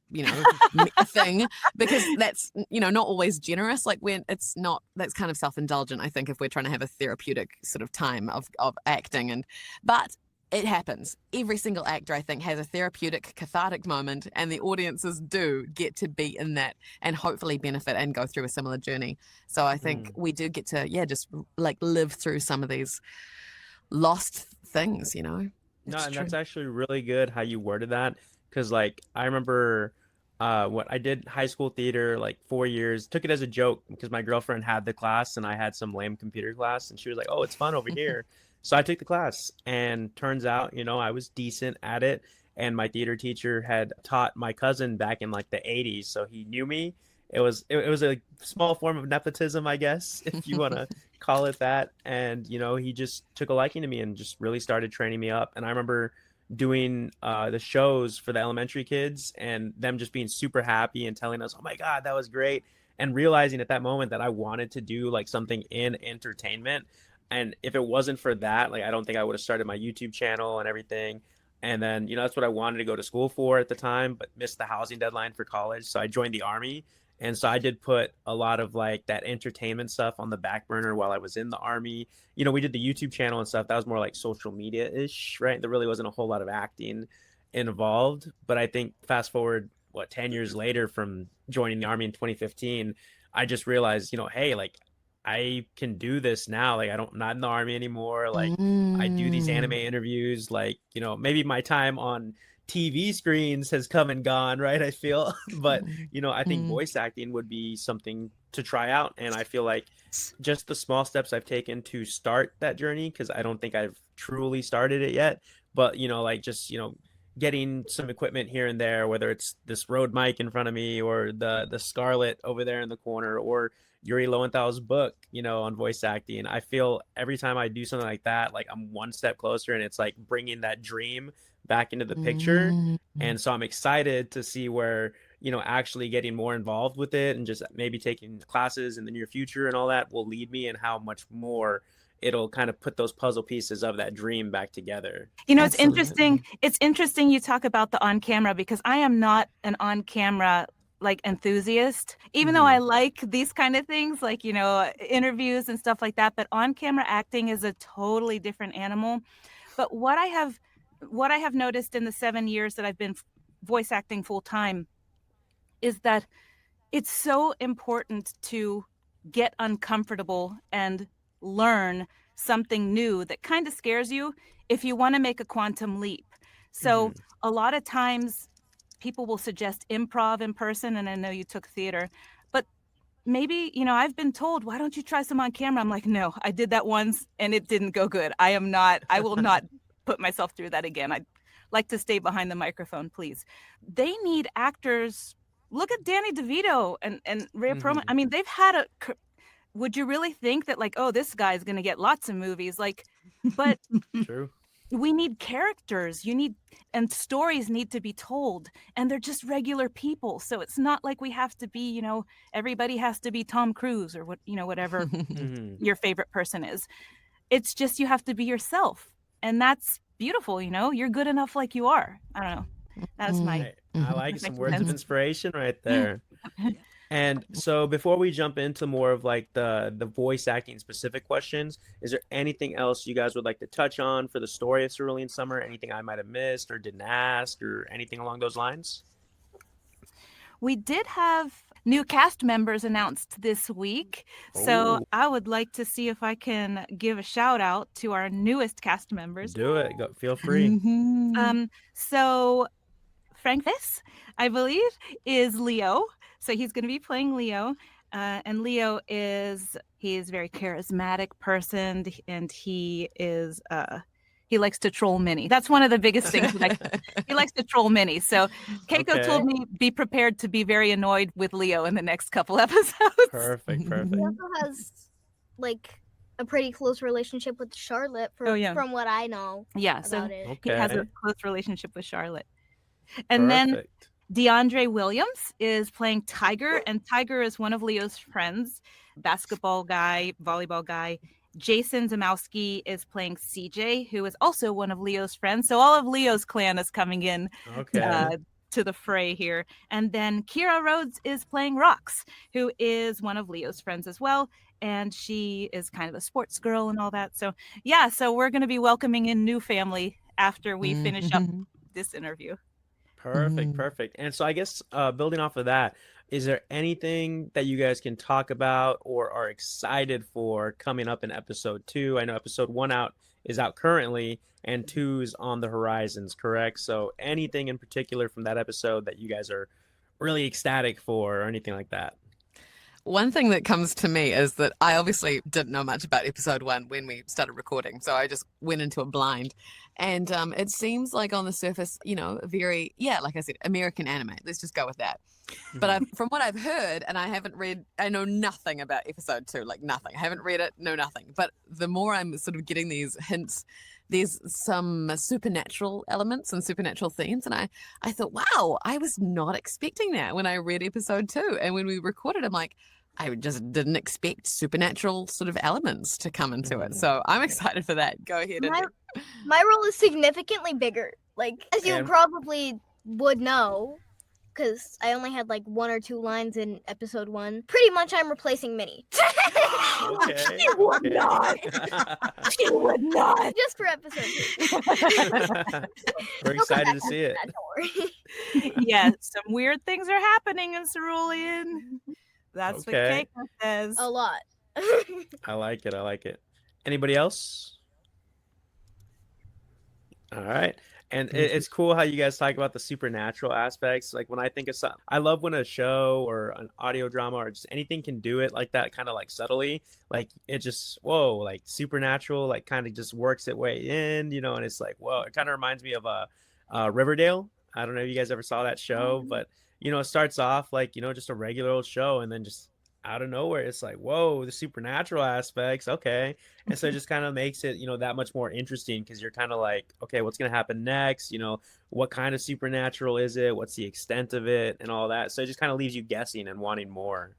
[SPEAKER 5] thing, because that's, not always generous. Like when it's not, that's kind of self-indulgent, I think, if we're trying to have a therapeutic sort of time of acting. But it happens. Every single actor, I think, has a therapeutic, cathartic moment, and the audiences do get to be in that and hopefully benefit and go through a similar journey. So I think we do get to, just like live through some of these lost things, No,
[SPEAKER 1] and that's actually really good how you worded that, because like I remember what I did high school theater like 4 years, took it as a joke because my girlfriend had the class and I had some lame computer class, and she was like, oh, it's fun over here. So I took the class, and turns out, I was decent at it. And my theater teacher had taught my cousin back in like the 80s. So he knew me. It was a small form of nepotism, I guess, if you want to call it that. And, he just took a liking to me and just really started training me up. And I remember doing the shows for the elementary kids and them just being super happy and telling us, oh my God, that was great. And realizing at that moment that I wanted to do like something in entertainment. And if it wasn't for that, like, I don't think I would have started my YouTube channel and everything. And then, that's what I wanted to go to school for at the time, but missed the housing deadline for college. So I joined the Army, And so I did put a lot of like that entertainment stuff on the back burner while I was in the Army. You know, we did the YouTube channel and stuff. That was more like social media-ish, right? There really wasn't a whole lot of acting involved. But I think fast forward, 10 years later from joining the Army in 2015, I just realized, you know, hey, like I can do this now. Like I'm not in the Army anymore. Like I do these anime interviews. Like, you know, maybe my time on TV screens has come and gone, right? I feel, but you know, I think voice acting would be something to try out. And I feel like just the small steps I've taken to start that journey, because I don't think I've truly started it yet, but you know, like just, you know, getting some equipment here and there, whether it's this Rode mic in front of me or the Scarlett over there in the corner, or Yuri Lowenthal's book, you know, on voice acting. I feel every time I do something like that, like I'm one step closer, and it's like bringing that dream back into the picture. And so I'm excited to see where, you know, actually getting more involved with it and just maybe taking classes in the near future and all that will lead me, and how much more it'll kind of put those puzzle pieces of that dream back together.
[SPEAKER 2] You know, it's interesting. It's interesting you talk about the on camera, because I am not an on camera like enthusiast, even though I like these kind of things, like, you know, interviews and stuff like that. But on camera acting is a totally different animal. But what I have noticed in the 7 years that I've been voice acting full time is that it's so important to get uncomfortable and learn something new that kind of scares you if you want to make a quantum leap. So a lot of times people will suggest improv in person, and I know you took theater, but maybe, you know, I've been told, why don't you try some on camera? I'm like, no, I did that once and it didn't go good. I will not put myself through that again. I'd like to stay behind the microphone, please. They need actors. Look at Danny DeVito and Rhea Perlman. I mean, they've had would you really think that like, oh, this guy's going to get lots of movies? Like, but
[SPEAKER 1] True.
[SPEAKER 2] We need characters. And stories need to be told, and they're just regular people. So it's not like we have to be, you know, everybody has to be Tom Cruise or whatever your favorite person is. It's just, you have to be yourself. And that's beautiful, you know, you're good enough like you are. I don't know. That's
[SPEAKER 1] I like some words of inspiration right there. And so before we jump into more of like the voice acting specific questions, is there anything else you guys would like to touch on for the story of Cerulean Summer? Anything I might have missed or didn't ask, or anything along those lines?
[SPEAKER 2] We did have new cast members announced this week. So I would like to see if I can give a shout out to our newest cast members.
[SPEAKER 1] Do it. Go, feel free.
[SPEAKER 2] So Frank Viss, I believe, is Leo. So he's going to be playing Leo. And Leo he's a very charismatic person, and he likes to troll Minny. That's one of the biggest things. He likes to troll Minny. So Keiko told me be prepared to be very annoyed with Leo in the next couple episodes.
[SPEAKER 1] Perfect.
[SPEAKER 3] He also has like a pretty close relationship with Charlotte from what I know.
[SPEAKER 2] Yeah, so
[SPEAKER 3] it.
[SPEAKER 2] He has a close relationship with Charlotte. And then DeAndre Williams is playing Tiger, and Tiger is one of Leo's friends, basketball guy, volleyball guy. Jason Zamowski is playing CJ, who is also one of Leo's friends. So all of Leo's clan is coming in to the fray here. And then Kira Rhodes is playing Rox, who is one of Leo's friends as well. And she is kind of a sports girl and all that. So yeah, so we're going to be welcoming in new family after we finish up this interview.
[SPEAKER 1] Perfect. And so I guess building off of that, is there anything that you guys can talk about or are excited for coming up in episode 2? I know episode 1 is out currently, and 2 is on the horizons, correct? So anything in particular from that episode that you guys are really ecstatic for, or anything like that?
[SPEAKER 5] One thing that comes to me is that I obviously didn't know much about episode 1 when we started recording. So I just went into it blind. And it seems like on the surface, you know, very, like I said, American anime. Let's just go with that. But from what I've heard, and I know nothing about episode 2, like nothing. I haven't read it, know nothing. But the more I'm sort of getting these hints, there's some supernatural elements and supernatural themes. And I thought, wow, I was not expecting that when I read episode 2. And when we recorded, I'm like, I just didn't expect supernatural sort of elements to come into it. So I'm excited for that. Go ahead.
[SPEAKER 3] My role is significantly bigger. Like, as you probably would know, because I only had like 1 or 2 lines in episode 1. Pretty much I'm replacing Minny.
[SPEAKER 1] Okay.
[SPEAKER 5] She would not. She would not.
[SPEAKER 3] Just for episode 2.
[SPEAKER 1] We're excited to see it.
[SPEAKER 3] Don't worry.
[SPEAKER 2] Yes, some weird things are happening in Cerulean. That's what
[SPEAKER 1] Okay.
[SPEAKER 2] Keiko says.
[SPEAKER 3] A lot.
[SPEAKER 1] I like it. I like it. Anybody else? All right. And it's cool how you guys talk about the supernatural aspects. Like when I think of something, I love when a show or an audio drama or just anything can do it like that, kind of like subtly. Like it just, whoa, like supernatural, like kind of just works its way in, you know, and it's like, whoa, it kind of reminds me of Riverdale. I don't know if you guys ever saw that show, but, you know, it starts off like, you know, just a regular old show and then just out of nowhere it's like, whoa, the supernatural aspects, okay. And so it just kind of makes it, you know, that much more interesting because you're kind of like, okay, what's going to happen next, you know, what kind of supernatural is it, what's the extent of it and all that. So it just kind of leaves you guessing and wanting more.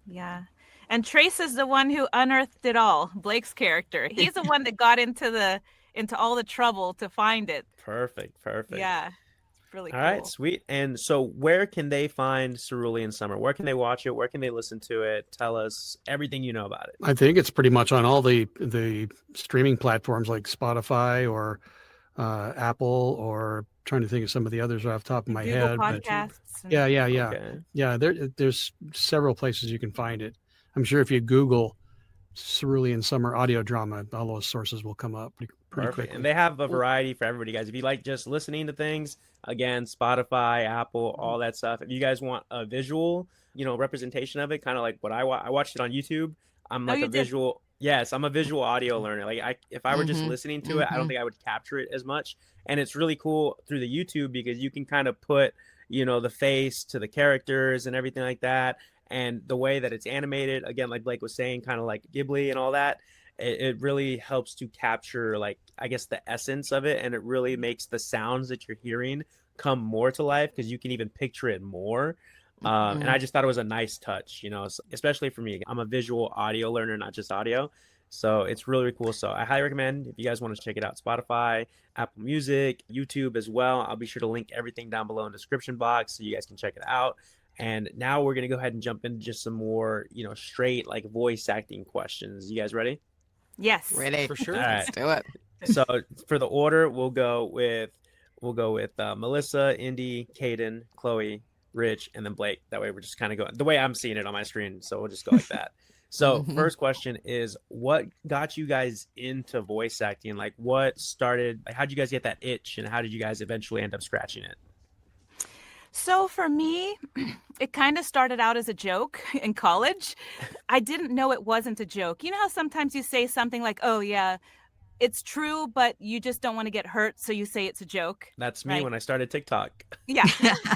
[SPEAKER 2] Yeah. And Trace is the one who unearthed it all, Blake's character. He's the one that got into all the trouble to find it.
[SPEAKER 1] Perfect.
[SPEAKER 2] Yeah. Really
[SPEAKER 1] All
[SPEAKER 2] cool.
[SPEAKER 1] right, sweet. And so where can they find Cerulean Summer? Where can they watch it? Where can they listen to it? Tell us everything you know about it.
[SPEAKER 6] I think it's pretty much on all the streaming platforms like Spotify or Apple, or trying to think of some of the others off the top of my
[SPEAKER 2] Google
[SPEAKER 6] head. but-
[SPEAKER 2] Podcasts. and-
[SPEAKER 6] Yeah.
[SPEAKER 1] Okay.
[SPEAKER 6] Yeah, there's several places you can find it. I'm sure if you Google Cerulean Summer audio drama, all those sources will come up pretty
[SPEAKER 1] Perfect.
[SPEAKER 6] quickly.
[SPEAKER 1] And they have a variety for everybody, guys. If you like just listening to things, again, Spotify, Apple, all that stuff. If you guys want a visual, you know, representation of it, kind of like what I watched it on YouTube. I'm like
[SPEAKER 2] you
[SPEAKER 1] a
[SPEAKER 2] did.
[SPEAKER 1] visual. Yes, I'm a visual audio learner. Like if I were just
[SPEAKER 5] Mhm,
[SPEAKER 1] listening to it, I don't think I would capture it as much. And it's really cool through the YouTube because you can kind of put, you know, the face to the characters and everything like that. And the way that it's animated, again, like Blake was saying, kind of like Ghibli and all that, it really helps to capture, like, I guess, the essence of it. And it really makes the sounds that you're hearing come more to life because you can even picture it more. And I just thought it was a nice touch, you know, especially for me. I'm a visual audio learner, not just audio. So it's really, really cool. So I highly recommend, if you guys want to check it out, Spotify, Apple Music, YouTube as well. I'll be sure to link everything down below in the description box so you guys can check it out. And now we're going to go ahead and jump into just some more, you know, straight like voice acting questions. You guys ready?
[SPEAKER 2] Yes.
[SPEAKER 5] Ready?
[SPEAKER 7] For sure.
[SPEAKER 1] All right.
[SPEAKER 5] Let's do it.
[SPEAKER 1] So for the order, we'll go with Melissa, Indi, Caden, Chloe, Rich, and then Blake. That way we're just kind of going the way I'm seeing it on my screen. So we'll just go like that. So first question is, what got you guys into voice acting? Like what started, like how'd you guys get that itch and how did you guys eventually end up scratching it?
[SPEAKER 2] So for me, it kind of started out as a joke in college. I didn't know it wasn't a joke. You know how sometimes you say something like, oh yeah, it's true, but you just don't want to get hurt, so you say it's a joke.
[SPEAKER 1] That's me
[SPEAKER 2] Right.
[SPEAKER 1] when I started TikTok.
[SPEAKER 2] Yeah.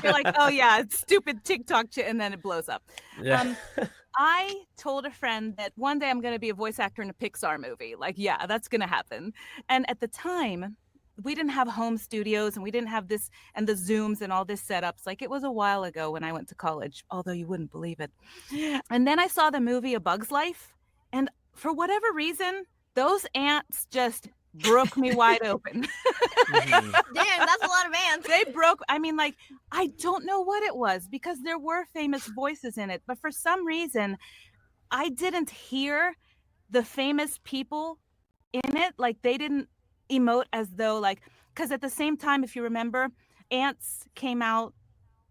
[SPEAKER 2] You're like, oh yeah, it's stupid TikTok and then it blows up.
[SPEAKER 1] Yeah.
[SPEAKER 2] I told a friend that one day I'm going to be a voice actor in a Pixar movie. Like, yeah, that's going to happen. And at the time, we didn't have home studios and we didn't have this and the Zooms and all this setups. Like, it was a while ago when I went to college, although you wouldn't believe it. And then I saw the movie A Bug's Life. And for whatever reason, those ants just broke me wide open.
[SPEAKER 1] Mhm.
[SPEAKER 3] Damn, that's a lot of ants.
[SPEAKER 2] They broke, I mean, like, I don't know what it was because there were famous voices in it, but for some reason I didn't hear the famous people in it. Like, they didn't emote as though, like, because at the same time, if you remember, Ants came out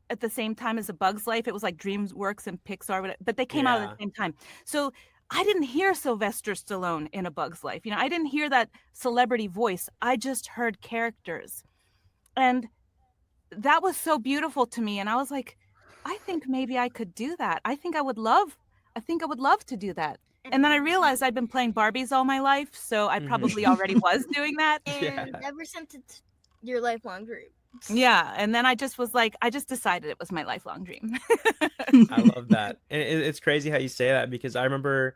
[SPEAKER 2] at the same time as A Bug's Life. It was like DreamWorks and Pixar, but they came out at
[SPEAKER 1] Yeah.
[SPEAKER 2] the same time. So I didn't hear Sylvester Stallone in A Bug's Life. You know, I didn't hear that celebrity voice. I just heard characters. And that was so beautiful to me. And I was like, I think maybe I could do that. I think I would love to do that. And then I realized I'd been playing Barbies all my life, so I
[SPEAKER 1] Mhm.
[SPEAKER 2] probably already was doing that.
[SPEAKER 3] And
[SPEAKER 1] Yeah.
[SPEAKER 3] ever since it's your lifelong dream.
[SPEAKER 2] Yeah. And then I just was like, I just decided it was my lifelong dream.
[SPEAKER 1] I love that. And it's crazy how you say that because I remember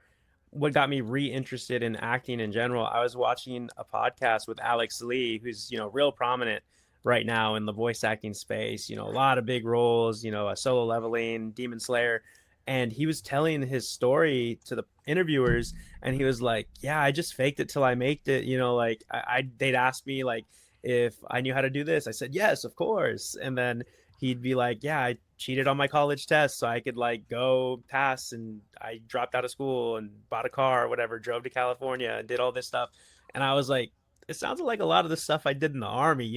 [SPEAKER 1] what got me re-interested in acting in general. I was watching a podcast with Alex Lee, who's, you know, real prominent right now in the voice acting space, you know, a lot of big roles, you know, Solo Leveling, Demon Slayer. And he was telling his story to the interviewers and he was like, yeah, I just faked it till I made it. You know, like they'd ask me like if I knew how to do this. I said, yes, of course. And then, he'd be like, yeah, I cheated on my college test so I could like go pass, and I dropped out of school and bought a car or whatever, drove to California and did all this stuff. And I was like, it sounds like a lot of the stuff I did in the army.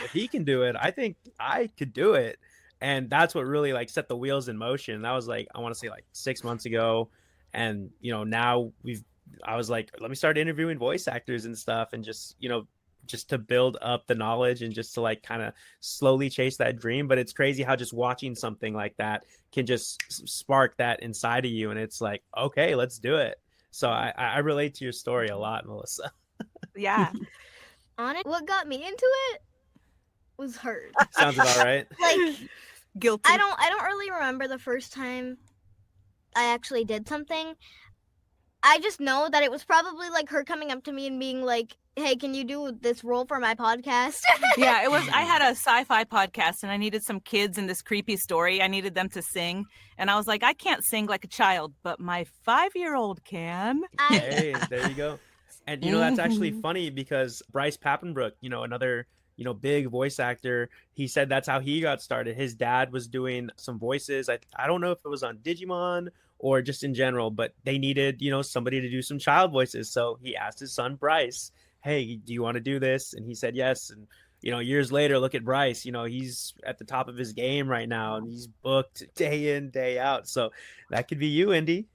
[SPEAKER 1] If he can do it, I think I could do it. And that's what really like set the wheels in motion. And I was like, I want to say like 6 months ago. And now I was like, let me start interviewing voice actors and stuff, and just to build up the knowledge and just to like kind of slowly chase that dream. But it's crazy how just watching something like that can just spark that inside of you, and it's like, okay, let's do it. So I relate to your story a lot, Melissa.
[SPEAKER 2] Yeah.
[SPEAKER 3] What got me into it was her.
[SPEAKER 1] Sounds about right.
[SPEAKER 3] Like,
[SPEAKER 2] Guilty.
[SPEAKER 3] I don't really remember the first time I actually did something. I just know that it was probably like her coming up to me and being like, hey, can you do this role for my podcast?
[SPEAKER 2] Yeah, it was. I had a sci-fi podcast and I needed some kids in this creepy story. I needed them to sing. And I was like, I can't sing like a child, but my 5-year-old can.
[SPEAKER 1] Hey, there you go. And that's actually funny because Bryce Papenbrook, another big voice actor, he said that's how he got started. His dad was doing some voices. I don't know if it was on Digimon or just in general, but they needed, somebody to do some child voices. So he asked his son, Bryce, hey, do you want to do this? And he said yes. And, years later, look at Bryce, he's at the top of his game right now, and he's booked day in, day out. So that could be you, Indi.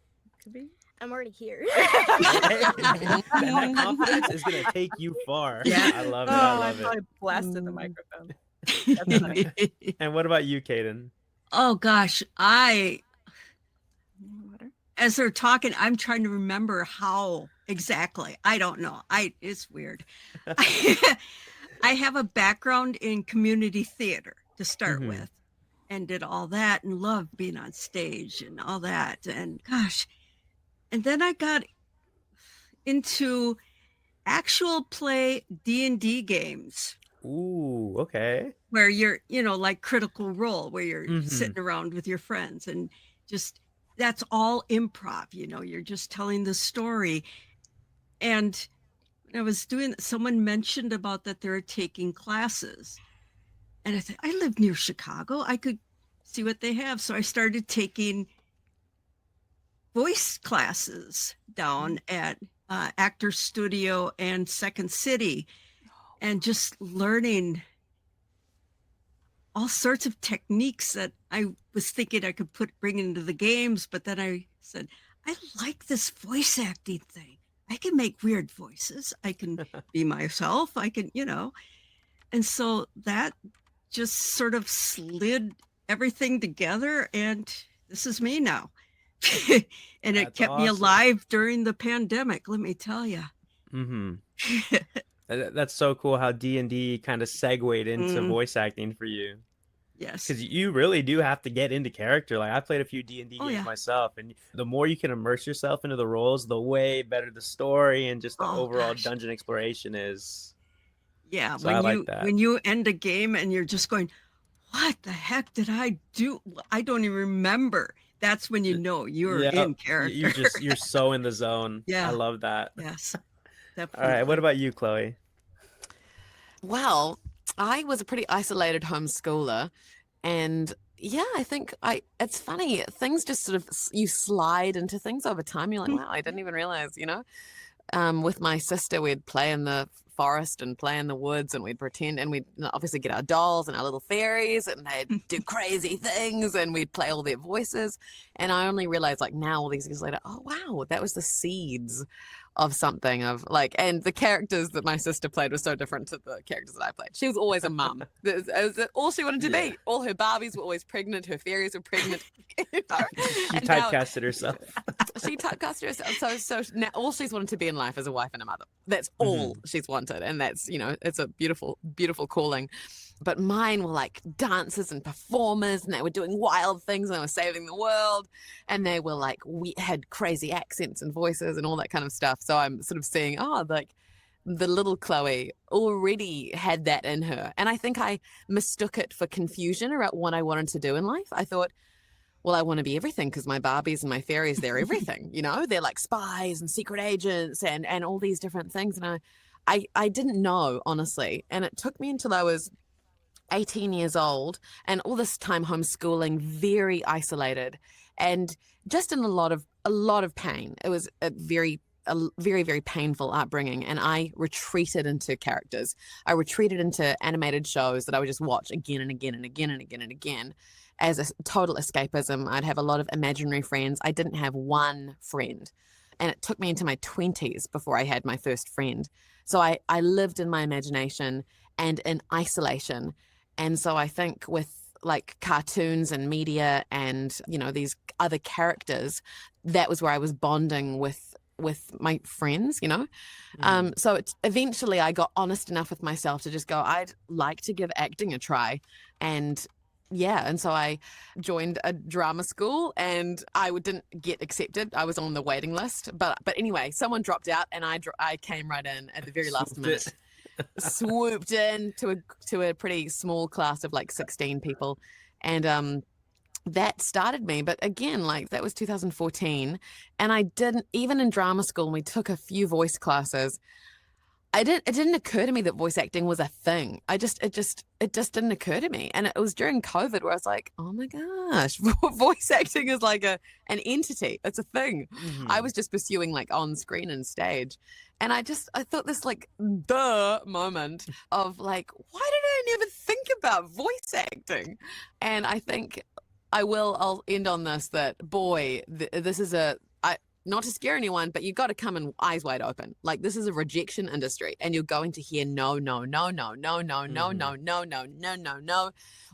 [SPEAKER 1] Could be.
[SPEAKER 3] I'm already here.
[SPEAKER 1] And that confidence is going to take you far.
[SPEAKER 4] Yeah.
[SPEAKER 1] I love it. I love
[SPEAKER 2] probably
[SPEAKER 1] it.
[SPEAKER 2] blasted the microphone. That's funny.
[SPEAKER 1] And what about you, Caden?
[SPEAKER 4] Oh gosh, as they're talking, I'm trying to remember how exactly. I don't know. It's weird. I have a background in community theater to start with, and did all that and loved being on stage and all that. And gosh, and then I got into actual play D&D games.
[SPEAKER 1] Ooh, okay.
[SPEAKER 4] Where you're, like Critical Role, where you're sitting around with your friends and just, that's all improv, you're just telling the story. And when I was someone mentioned about that they're taking classes. And I thought, I live near Chicago. I could see what they have. So I started taking voice classes down at Actor Studio and Second City, and just learning all sorts of techniques that I was thinking I could bring into the games. But then I said, I like this voice acting thing. I can make weird voices. I can be myself. I can, and so that just sort of slid everything together, and this is me now. And it kept me alive during the pandemic, let me tell you.
[SPEAKER 1] That's so cool how D&D kind of segued into voice acting for you.
[SPEAKER 4] Yes,
[SPEAKER 1] because you really do have to get into character. Like, I played a few D&D games myself, and the more you can immerse yourself into the roles, the way better the story and just the overall dungeon exploration is.
[SPEAKER 4] Yeah,
[SPEAKER 1] so
[SPEAKER 4] when you end a game and you're just going, what the heck did I do? I don't even remember. That's when you're in character.
[SPEAKER 1] You're so in the zone.
[SPEAKER 4] Yeah,
[SPEAKER 1] I love that.
[SPEAKER 4] Yes,
[SPEAKER 1] definitely. All right, what about you, Chloe?
[SPEAKER 5] Well, I was a pretty isolated homeschooler, and I think it's funny, things just sort of, you slide into things over time. You're like, wow, I didn't even realize, with my sister, we'd play in the forest and play in the woods, and we'd pretend, and we'd obviously get our dolls and our little fairies, and they'd do crazy things, and we'd play all their voices. And I only realized, like, now all these years later, oh wow, that was the seeds of something, of like, and the characters that my sister played were so different to the characters that I played. She was always a mum. That was all she wanted to be. All her Barbies were always pregnant, her fairies were pregnant.
[SPEAKER 1] She typecasted herself.
[SPEAKER 5] She typecasted herself. So now all she's wanted to be in life is a wife and a mother. That's all she's wanted, and that's, it's a beautiful, beautiful calling. But mine were like dancers and performers, and they were doing wild things, and they were saving the world, and they were like, we had crazy accents and voices and all that kind of stuff. So I'm sort of seeing, like the little Chloe already had that in her. And I think I mistook it for confusion about what I wanted to do in life. I thought, well, I want to be everything because my Barbies and my fairies, they're everything, they're like spies and secret agents and all these different things. And I didn't know, honestly. And it took me until I was 18 years old, and all this time homeschooling, very isolated, and just in a lot of pain. It was a very, very painful upbringing, and I retreated into characters. I retreated into animated shows that I would just watch again and again and again and again and again as a total escapism. I'd have a lot of imaginary friends. I didn't have one friend, and it took me into my 20s before I had my first friend. So I lived in my imagination and in isolation. And so I think with like cartoons and media and, you know, these other characters, that was where I was bonding with my friends, you know. So eventually I got honest enough with myself to just go, I'd like to give acting a try. And so I joined a drama school, and I didn't get accepted. I was on the waiting list, but anyway, someone dropped out, and I came right in at the very last minute. Swooped in to a pretty small class of like 16 people, and that started me. But again, like, that was 2014, and I didn't, even in drama school, and we took a few voice classes, it didn't occur to me that voice acting was a thing. It just didn't occur to me. And it was during COVID where I was like, oh my gosh, voice acting is like an entity. It's a thing. I was just pursuing like on screen and stage. And I thought this like the moment of like, why did I never think about voice acting? And I think I'll end on this, that boy, this is not to scare anyone, but you got to come in eyes wide open. Like, this is a rejection industry, and you're going to hear no,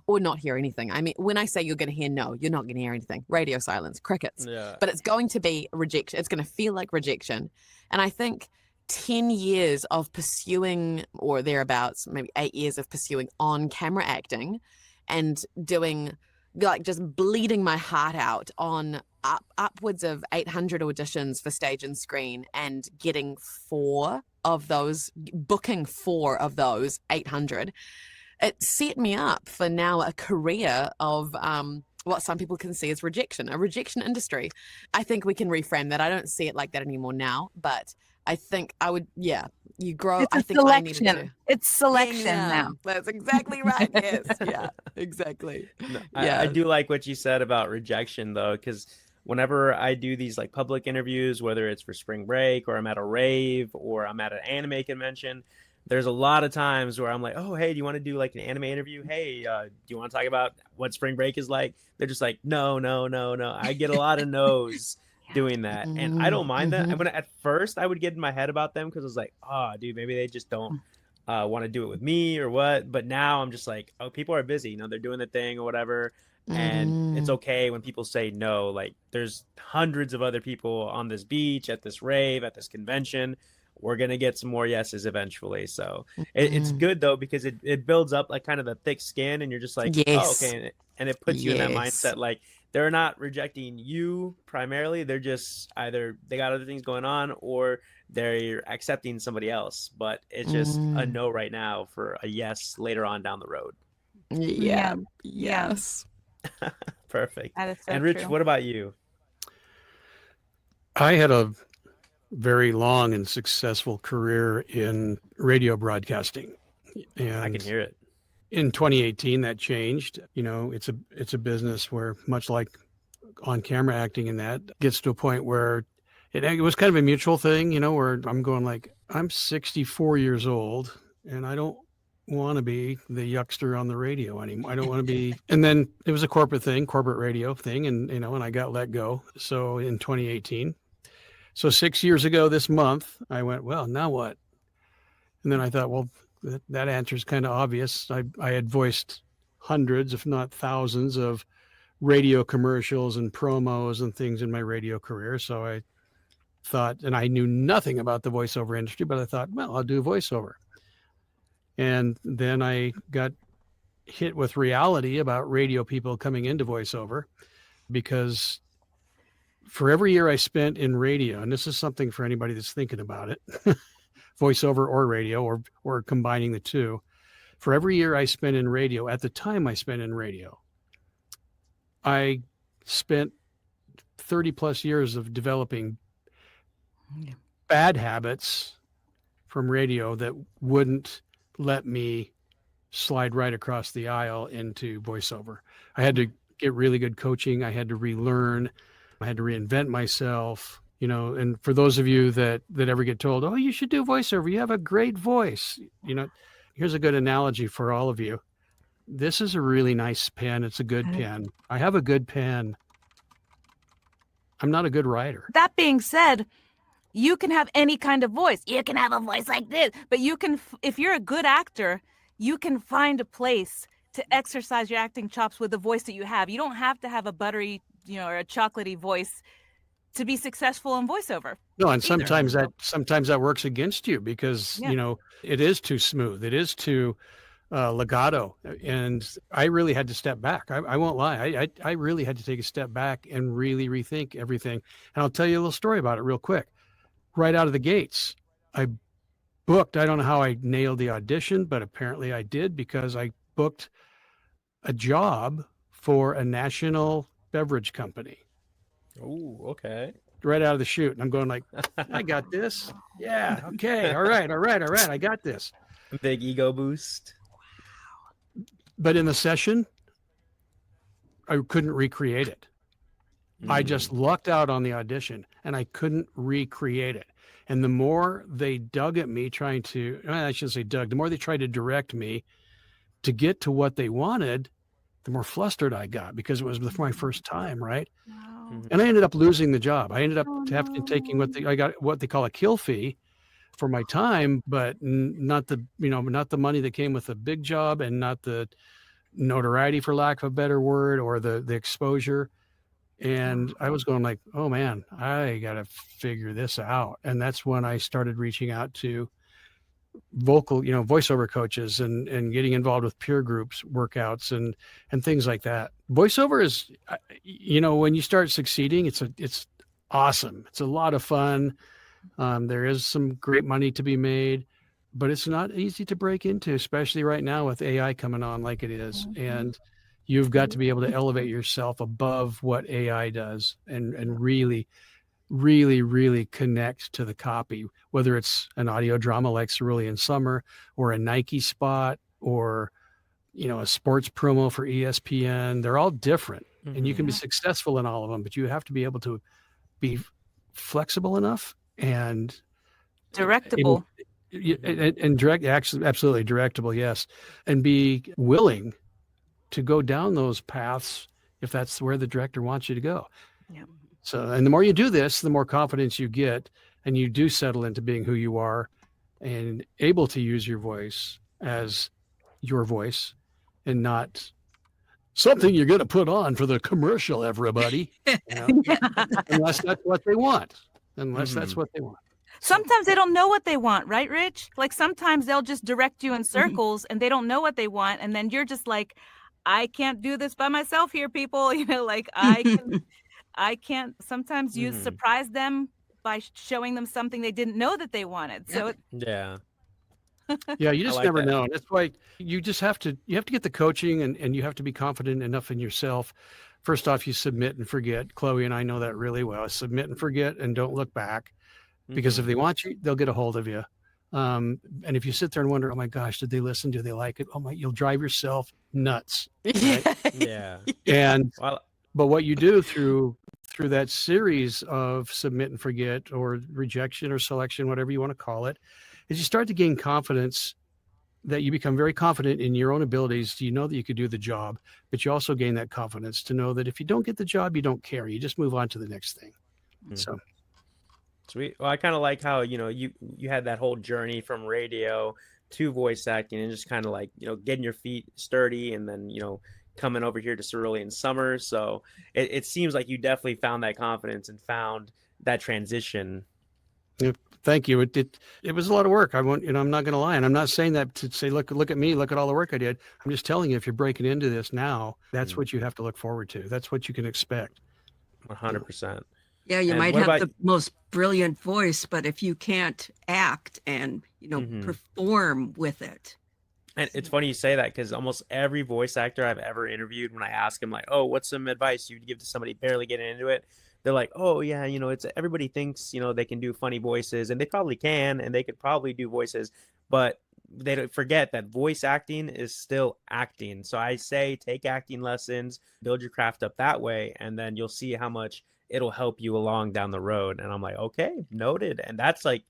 [SPEAKER 5] or not hear anything. I mean, when I say you're going to hear no, you're not going to hear anything. Radio silence, crickets. Yeah. But it's going to be rejection. It's going to feel like rejection. And I think 10 years of pursuing, or thereabouts, maybe 8 years of pursuing on-camera acting and doing, like, just bleeding my heart out on upwards of 800 auditions for stage and screen, and getting booking 4 of those 800, it set me up for now a career of what some people can see as a rejection industry. I think we can reframe that. I don't see it like that anymore now, but I think you grow.
[SPEAKER 2] It's
[SPEAKER 5] I think
[SPEAKER 2] selection.
[SPEAKER 5] I needed to.
[SPEAKER 2] It's selection now.
[SPEAKER 5] That's exactly right. Yes. Yeah, exactly.
[SPEAKER 1] No, I do like what you said about rejection, though, because whenever I do these like public interviews, whether it's for spring break or I'm at a rave or I'm at an anime convention, there's a lot of times where I'm like, oh, hey, do you want to do like an anime interview? Hey, do you want to talk about what spring break is like? They're just like, no. I get a lot of no's doing that. And I don't mind that. At first I would get in my head about them because I was like, oh, dude, maybe they just don't want to do it with me or what. But now I'm just like, oh, people are busy. You know, they're doing the thing or whatever. And it's okay when people say no. Like, there's hundreds of other people on this beach, at this rave, at this convention. We're going to get some more yeses eventually. So it's good, though, because it builds up like kind of a thick skin, and you're just like,
[SPEAKER 5] yes.
[SPEAKER 1] Oh, okay. And it puts you in that mindset. Like, they're not rejecting you primarily. They're just either they got other things going on, or they're accepting somebody else. But it's just a no right now for a yes later on down the road.
[SPEAKER 5] Yeah. Yes.
[SPEAKER 1] Perfect.
[SPEAKER 2] That is so
[SPEAKER 1] and Rich,
[SPEAKER 2] true.
[SPEAKER 1] what about you?
[SPEAKER 6] I had a very long and successful career in radio broadcasting. And
[SPEAKER 1] I can hear it.
[SPEAKER 6] In 2018, that changed. You know, it's a business where, much like on camera acting, and that gets to a point where it was kind of a mutual thing, you know, where I'm going like, I'm 64 years old and I don't want to be the yuckster on the radio anymore. I don't want to be. And then it was a corporate radio thing. And, you know, and I got let go. So in 2018, so 6 years ago this month, I went, well, now what? And then I thought, well, that answer is kind of obvious. I had voiced hundreds, if not thousands, of radio commercials and promos and things in my radio career. So I thought, and I knew nothing about the voiceover industry, but I thought, well, I'll do voiceover. And then I got hit with reality about radio people coming into voiceover, because for every year I spent in radio, and this is something for anybody that's thinking about it, voiceover or radio, or combining the two, for every year I spent in radio, at the time I spent in radio, I spent 30 plus years of developing bad habits from radio that wouldn't let me slide right across the aisle into voiceover. I had to get really good coaching. I had to relearn. I had to reinvent myself, you know. And for those of you that ever get told, oh, you should do voiceover, you have a great voice, you know, here's a good analogy for all of you. This is a really nice pen. It's a good pen. I have a good pen. I'm not a good writer.
[SPEAKER 2] That being said, you can have any kind of voice. You can have a voice like this, but you can, if you're a good actor, you can find a place to exercise your acting chops with the voice that you have. You don't have to have a buttery, you know, or a chocolatey voice to be successful in voiceover.
[SPEAKER 6] No, and sometimes that works against you because, you know, it is too smooth. It is too legato. And I really had to step back. I won't lie. I really had to take a step back and really rethink everything. And I'll tell you a little story about it real quick. Right out of the gates, I booked, I don't know how I nailed the audition, but apparently I did, because I booked a job for a national beverage company.
[SPEAKER 1] Oh, okay.
[SPEAKER 6] Right out of the chute. And I'm going like, I got this. Yeah. Okay. All right. I got this.
[SPEAKER 1] Big ego boost.
[SPEAKER 6] But in the session, I couldn't recreate it. I just lucked out on the audition and I couldn't recreate it. And the more they dug at me trying to, I shouldn't say dug, the more they tried to direct me to get to what they wanted, the more flustered I got, because it was my first time, right?
[SPEAKER 2] Wow.
[SPEAKER 6] And I ended up losing the job. I ended up taking I got what they call a kill fee for my time, but not the money that came with a big job, and not the notoriety, for lack of a better word, or the exposure. And I was going like, oh man, I got to figure this out. And that's when I started reaching out to voiceover coaches and getting involved with peer groups, workouts, and things like that. Voiceover is, when you start succeeding, it's awesome. It's a lot of fun. There is some great money to be made, but it's not easy to break into, especially right now with AI coming on like it is. And you've got to be able to elevate yourself above what AI does and really, really, really connect to the copy, whether it's an audio drama like Cerulean Summer, or a Nike spot, or, a sports promo for ESPN. They're all different, and you can be successful in all of them, but you have to be able to be flexible enough and
[SPEAKER 2] Directable.
[SPEAKER 6] And direct, actually, absolutely directable. Yes. And be willing to go down those paths if that's where the director wants you to go.
[SPEAKER 2] Yeah.
[SPEAKER 6] So, and the more you do this, the more confidence you get, and you do settle into being who you are and able to use your voice as your voice and not something you're going to put on for the commercial, everybody. Unless that's what they want. That's what they want.
[SPEAKER 2] Sometimes they don't know what they want, right, Rich? Like sometimes they'll just direct you in circles and they don't know what they want. And then you're just like, I can't do this by myself here, people. I can't. Sometimes you surprise them by showing them something they didn't know that they wanted. So
[SPEAKER 1] yeah,
[SPEAKER 6] you just
[SPEAKER 1] like
[SPEAKER 6] never
[SPEAKER 1] that.
[SPEAKER 6] know. That's why you have to get the coaching, and you have to be confident enough in yourself. First off, you submit and forget. Chloë and I know that really well. Submit and forget, and don't look back, because if they want you, they'll get a hold of you. And if you sit there and wonder, oh my gosh, did they listen? Do they like it? Oh my, you'll drive yourself nuts. Right?
[SPEAKER 1] Yeah.
[SPEAKER 6] And but what you do through that series of submit and forget, or rejection or selection, whatever you want to call it, is you start to gain confidence, that you become very confident in your own abilities. You know that you could do the job, but you also gain that confidence to know that if you don't get the job, you don't care. You just move on to the next thing. So
[SPEAKER 1] sweet. Well, I kind of like how, you had that whole journey from radio to voice acting, and just kind of like, getting your feet sturdy, and then, coming over here to Cerulean Summer. So it seems like you definitely found that confidence and found that transition.
[SPEAKER 6] yeah, thank you. It was a lot of work. I'm not going to lie. And I'm not saying that to say, look at me, look at all the work I did. I'm just telling you, if you're breaking into this now, that's what you have to look forward to. That's what you can expect.
[SPEAKER 1] 100%.
[SPEAKER 4] Yeah, you
[SPEAKER 1] And
[SPEAKER 4] might
[SPEAKER 1] what
[SPEAKER 4] have
[SPEAKER 1] about-
[SPEAKER 4] the most brilliant voice, but if you can't act and, perform with it.
[SPEAKER 1] And it's funny you say that, because almost every voice actor I've ever interviewed, when I ask them like, oh, what's some advice you'd give to somebody barely getting into it? They're like, oh yeah, it's everybody thinks, they can do funny voices, and they probably can, and they could probably do voices, but they don't forget that voice acting is still acting. So I say take acting lessons, build your craft up that way, and then you'll see how much it'll help you along down the road. And I'm like, okay, noted. And that's like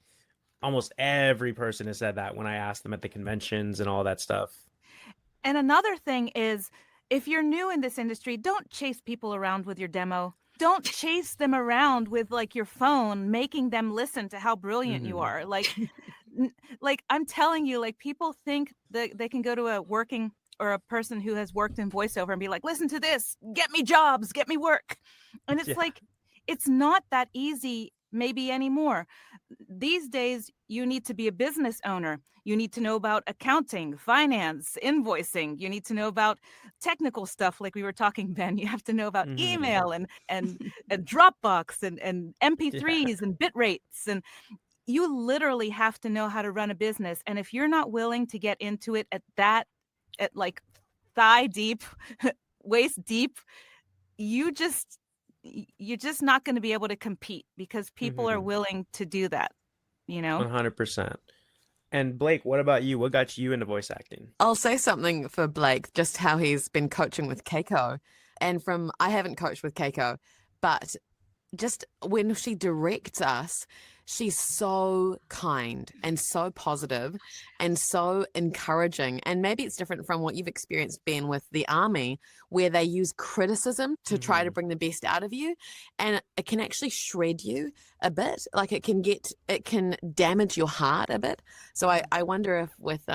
[SPEAKER 1] almost every person has said that when I ask them at the conventions and all that stuff.
[SPEAKER 2] And another thing is, if you're new in this industry, don't chase people around with your demo. Don't chase them around with like your phone, making them listen to how brilliant you are. Like, like I'm telling you, like people think that they can go to a working or a person who has worked in voiceover and be like, listen to this, get me jobs, get me work. And it's like, it's not that easy maybe anymore. These days, you need to be a business owner. You need to know about accounting, finance, invoicing. You need to know about technical stuff like we were talking, Ben. You have to know about email and Dropbox and MP3s and bit rates. And you literally have to know how to run a business. And if you're not willing to get into it at like thigh deep, waist deep, you're just not going to be able to compete because people are willing to do that, you know?
[SPEAKER 1] 100%. And Blake, what about you? What got you into voice acting?
[SPEAKER 5] I'll say something for Blake, just how he's been coaching with Keiko. And I haven't coached with Keiko, but just when she directs us, she's so kind and so positive and so encouraging. And maybe it's different from what you've experienced, Ben, with the army, where they use criticism to try to bring the best out of you. And it can actually shred you a bit. Like it can damage your heart a bit. So I wonder if with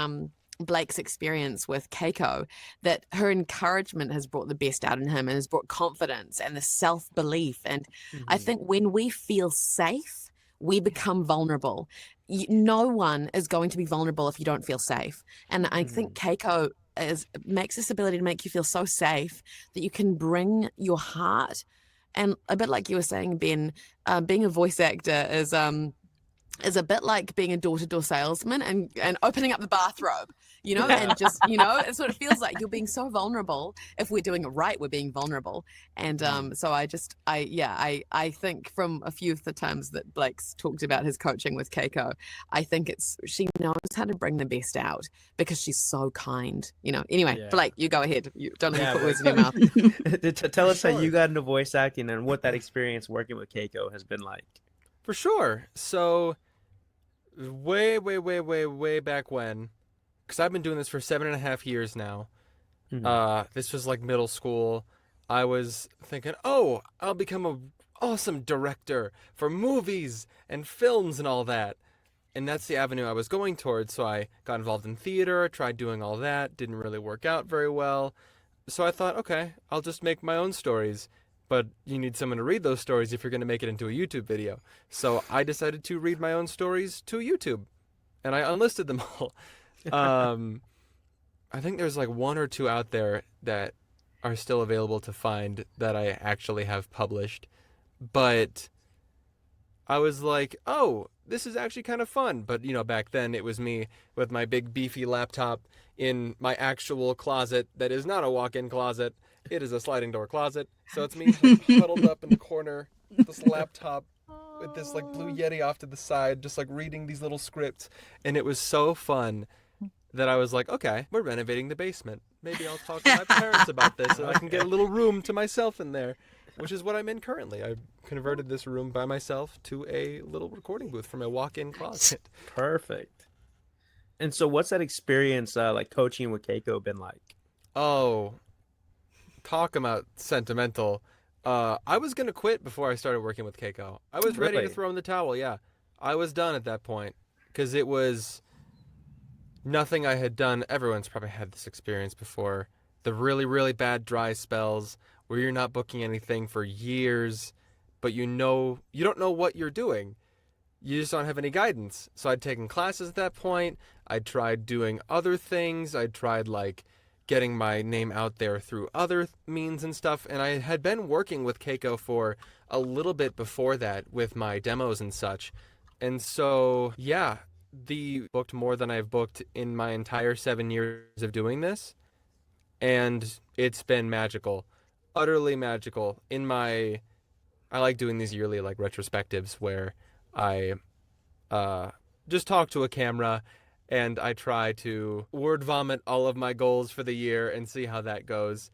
[SPEAKER 5] Blake's experience with Keiko, that her encouragement has brought the best out in him and has brought confidence and the self-belief. And I think when we feel safe, we become vulnerable. No one is going to be vulnerable if you don't feel safe. And I think Keiko makes this ability to make you feel so safe that you can bring your heart. And a bit like you were saying, Ben, being a voice actor is a bit like being a door-to-door salesman and opening up the bathrobe, you know, and just, you know, it's what it feels like. You're being so vulnerable. If we're doing it right, we're being vulnerable. And so I think from a few of the times that Blake's talked about his coaching with Keiko, I think she knows how to bring the best out because she's so kind, you know. Anyway, Blake, you go ahead. You don't let me put words in your mouth.
[SPEAKER 1] Tell us how you got into voice acting and what that experience working with Keiko has been like.
[SPEAKER 7] For sure. So way back when, because I've been doing this for 7.5 years now. This was like middle school. I was thinking, oh, I'll become a awesome director for movies and films and all that. And that's the avenue I was going towards. So I got involved in theater, tried doing all that, didn't really work out very well. So I thought, okay, I'll just make my own stories. But you need someone to read those stories if you're going to make it into a YouTube video. So I decided to read my own stories to YouTube. And I unlisted them all. I think there's like 1 or 2 out there that are still available to find that I actually have published. But I was like, oh, this is actually kind of fun. But, you know, back then it was me with my big beefy laptop in my actual closet that is not a walk-in closet. It is a sliding door closet. So it's me huddled up in the corner with this laptop with this like blue Yeti off to the side, just like reading these little scripts. And it was so fun that I was like, okay, we're renovating the basement. Maybe I'll talk to my parents about this and I can get a little room to myself in there, which is what I'm in currently. I converted this room by myself to a little recording booth from a walk-in closet.
[SPEAKER 1] Perfect. And so what's that experience like coaching with Keiko been like?
[SPEAKER 7] Oh, talk about sentimental. I was going to quit before I started working with Keiko. I was ready to throw in the towel, yeah. I was done at that point because it was nothing I had done. Everyone's probably had this experience before. The really, really bad dry spells where you're not booking anything for years, but you don't know what you're doing. You just don't have any guidance. So I'd taken classes at that point. I'd tried doing other things. I'd tried like getting my name out there through other means and stuff. And I had been working with Keiko for a little bit before that with my demos and such. And so, yeah, booked more than I've booked in my entire 7 years of doing this. And it's been magical, utterly magical. I like doing these yearly like retrospectives where I just talk to a camera and I try to word vomit all of my goals for the year and see how that goes.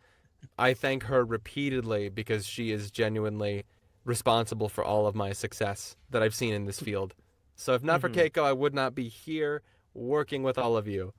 [SPEAKER 7] I thank her repeatedly because she is genuinely responsible for all of my success that I've seen in this field. So if not for Keiko, I would not be here working with all of you.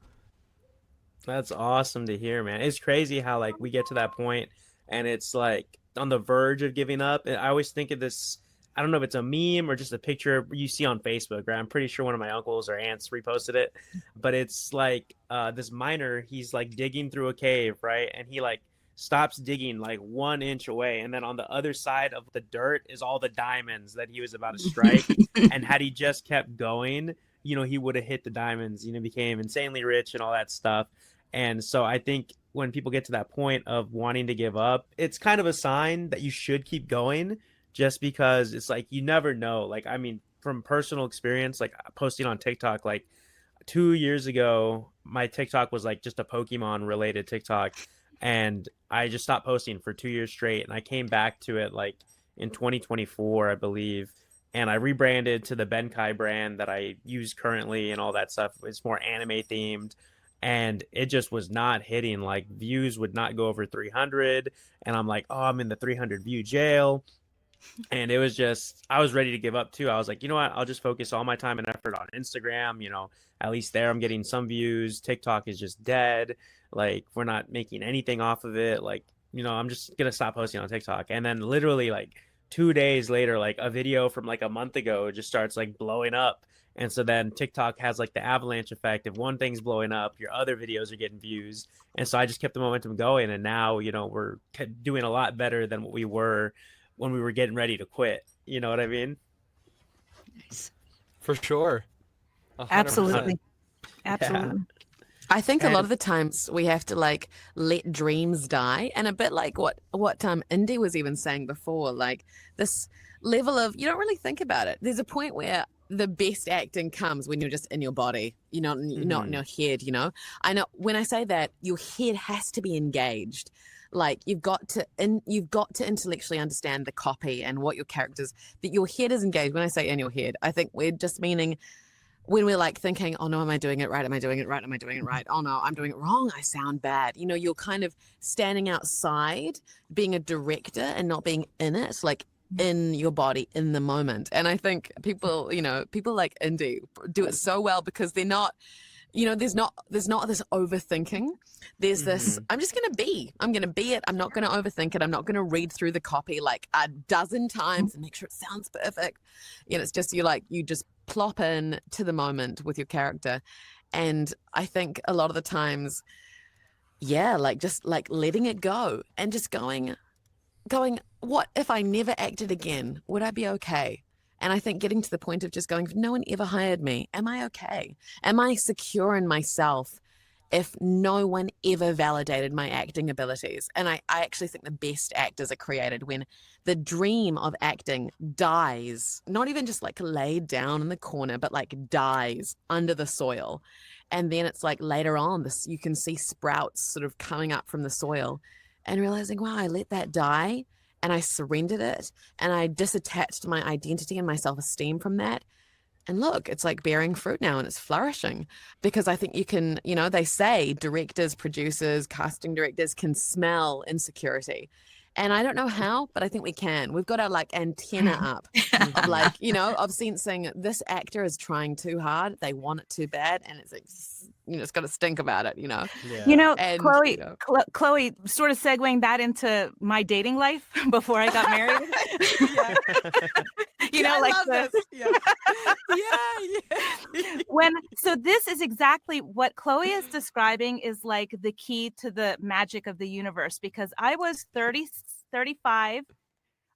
[SPEAKER 1] That's awesome to hear, man. It's crazy how like we get to that point and it's like on the verge of giving up. And I always think of this, I don't know if it's a meme or just a picture you see on Facebook, right? I'm pretty sure one of my uncles or aunts reposted it, but it's like this miner, he's like digging through a cave, right? And he like stops digging like 1 inch away. And then on the other side of the dirt is all the diamonds that he was about to strike. And had he just kept going, you know, he would have hit the diamonds, you know, became insanely rich and all that stuff. And so I think when people get to that point of wanting to give up, it's kind of a sign that you should keep going, just because it's like you never know. Like, I mean, from personal experience, like posting on TikTok, like 2 years ago, my TikTok was like just a Pokemon related TikTok. And I just stopped posting for 2 years straight. And I came back to it like in 2024, I believe. And I rebranded to the Benkai brand that I use currently and all that stuff. It's more anime themed. And it just was not hitting. Like views would not go over 300. And I'm like, oh, I'm in the 300 view jail. And it was just, I was ready to give up too. I was like, you know what? I'll just focus all my time and effort on Instagram. You know, at least there I'm getting some views. TikTok is just dead. Like we're not making anything off of it. Like, you know, I'm just going to stop posting on TikTok. And then literally like 2 days later, like a video from like a month ago just starts like blowing up. And so then TikTok has like the avalanche effect. If one thing's blowing up, your other videos are getting views. And so I just kept the momentum going. And now, you know, we're doing a lot better than what we were when we were getting ready to quit. You know what I mean?
[SPEAKER 7] For sure. 100%.
[SPEAKER 2] Absolutely. Absolutely.
[SPEAKER 5] I think a lot of the times we have to like let dreams die, and a bit like what Indi was even saying before, like this level of you don't really think about it. There's a point where the best acting comes when you're just in your body, you know, not in your head. You know, I know when I say that, your head has to be engaged. Like you've got to intellectually understand the copy and what your characters, that your head is engaged. When I say in your head, I think we're just meaning when we're like thinking, oh no, am I doing it right? Am I doing it right? Am I doing it right? Oh no, I'm doing it wrong. I sound bad. You know, you're kind of standing outside, being a director and not being in it, like in your body, in the moment. And I think people like Indi do it so well because they're not, you know, there's not this overthinking. There's this, I'm going to be it. I'm not going to overthink it. I'm not going to read through the copy like a dozen times and make sure it sounds perfect. You know, it's just, you just plop in to the moment with your character. And I think a lot of the times, yeah, like just like letting it go and just going, what if I never acted again? Would I be okay? And I think getting to the point of just going, if no one ever hired me, am I okay? Am I secure in myself if no one ever validated my acting abilities? And I actually think the best actors are created when the dream of acting dies, not even just like laid down in the corner, but like dies under the soil. And then it's like later on, you can see sprouts sort of coming up from the soil and realizing, wow, I let that die. And I surrendered it, and I disattached my identity and my self-esteem from that. And look, it's like bearing fruit now, and it's flourishing. Because I think you can, you know, they say directors, producers, casting directors can smell insecurity. And I don't know how, but I think we can. We've got our like antenna up of like, you know, of sensing this actor is trying too hard. They want it too bad. And it's like, you know, it's got to stink about it, you know?
[SPEAKER 1] Yeah.
[SPEAKER 2] You know,
[SPEAKER 5] And,
[SPEAKER 2] Chloë,
[SPEAKER 5] you know.
[SPEAKER 2] Chloë, sort of segueing that into my dating life before I got married. You know,
[SPEAKER 5] I
[SPEAKER 2] like
[SPEAKER 5] love this. Yeah.
[SPEAKER 2] So this is exactly what Chloë is describing is like the key to the magic of the universe, because I was 35.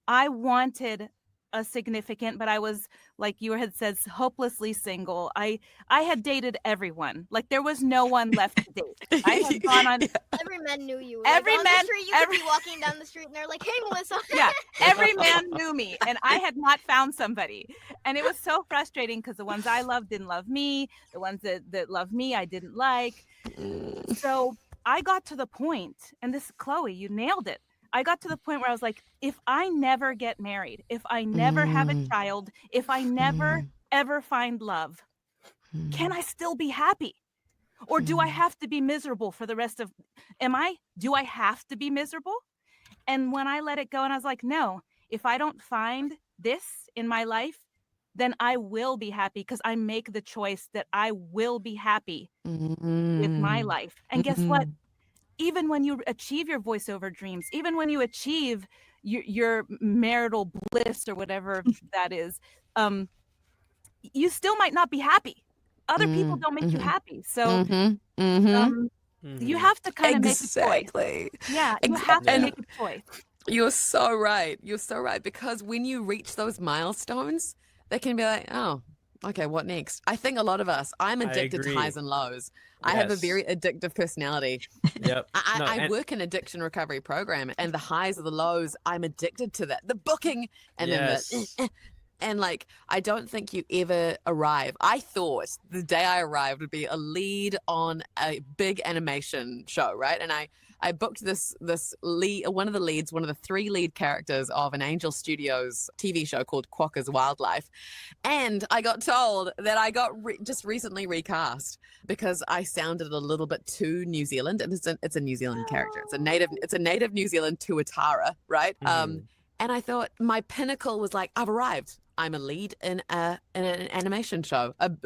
[SPEAKER 2] I wanted a significant, but I was, like you had said, hopelessly single. I had dated everyone. Like there was no one left to date. I had gone on.
[SPEAKER 3] Every man knew you.
[SPEAKER 2] Every
[SPEAKER 3] on
[SPEAKER 2] man-
[SPEAKER 3] the street, you could be walking down the street and they're like, "Hey, Melissa."
[SPEAKER 2] Yeah, every man knew me, and I had not found somebody. And it was so frustrating because the ones I loved didn't love me. The ones that loved me, I didn't like. So I got to the point, and this, Chloë, you nailed it. I got to the point where I was like, if I never get married, if I never have a child, if I never ever find love, can I still be happy? Or do I have to be miserable for the rest of, do I have to be miserable? And when I let it go and I was like, no, if I don't find this in my life, then I will be happy because I make the choice that I will be happy with my life. And guess what? Even when you achieve your voiceover dreams, even when you achieve your marital bliss or whatever that is, you still might not be happy. Other people don't make you happy. So you have to kind of make a choice.
[SPEAKER 5] Exactly.
[SPEAKER 2] Yeah, you have to make a choice.
[SPEAKER 5] You're so right. You're so right. Because when you reach those milestones, they can be like, oh, okay, what next? I think a lot of us, I'm addicted to highs and lows. I have a very addictive personality.
[SPEAKER 1] Yep.
[SPEAKER 5] I work in addiction recovery program, and the highs or the lows, I'm addicted to that. The booking and then the and like, I don't think you ever arrive. I thought the day I arrived would be a lead on a big animation show, right? And I booked this lead, one of the 3 lead characters of an Angel Studios TV show called Quokka's Wildlife. And I got told that I got just recently recast because I sounded a little bit too New Zealand. And it's a New Zealand character. It's a native New Zealand tuatara, right? And I thought my pinnacle was like, I've arrived. I'm a lead in an animation show, and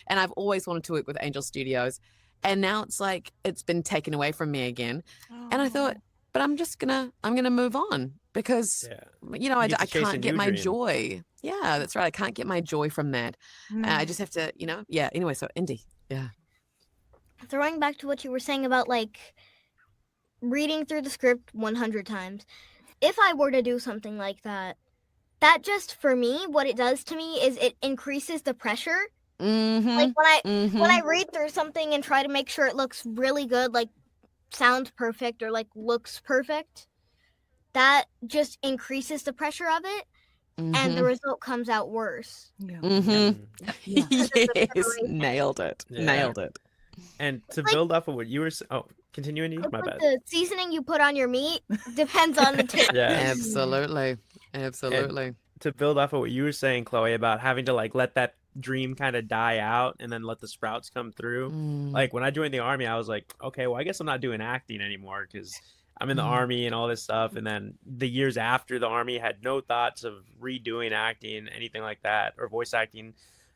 [SPEAKER 5] I've always wanted to work with Angel Studios. And now it's like, it's been taken away from me again. And I thought, but I'm going to move on because, I can't get my joy. Yeah, that's right. I can't get my joy from that. I just have to, anyway, so Indi. Yeah.
[SPEAKER 3] Throwing back to what you were saying about like reading through the script 100 times. If I were to do something like that just for me, what it does to me is it increases the pressure. Like when I read through something and try to make sure it looks really good, like sounds perfect or like looks perfect, that just increases the pressure of it, and the result comes out worse.
[SPEAKER 5] Yes, nailed it. Nailed it.
[SPEAKER 1] And to build off of what you were continue, Indi? My bad.
[SPEAKER 3] The seasoning you put on your meat depends on the taste.
[SPEAKER 5] Absolutely.
[SPEAKER 1] And to build off of what you were saying, Chloe, about having to like let that dream kind of die out and then let the sprouts come through. Like when I joined the Army, I was like, okay, well, I guess I'm not doing acting anymore because I'm in the Army and all this stuff. And then the years after the Army, I had no thoughts of redoing acting, anything like that, or voice acting.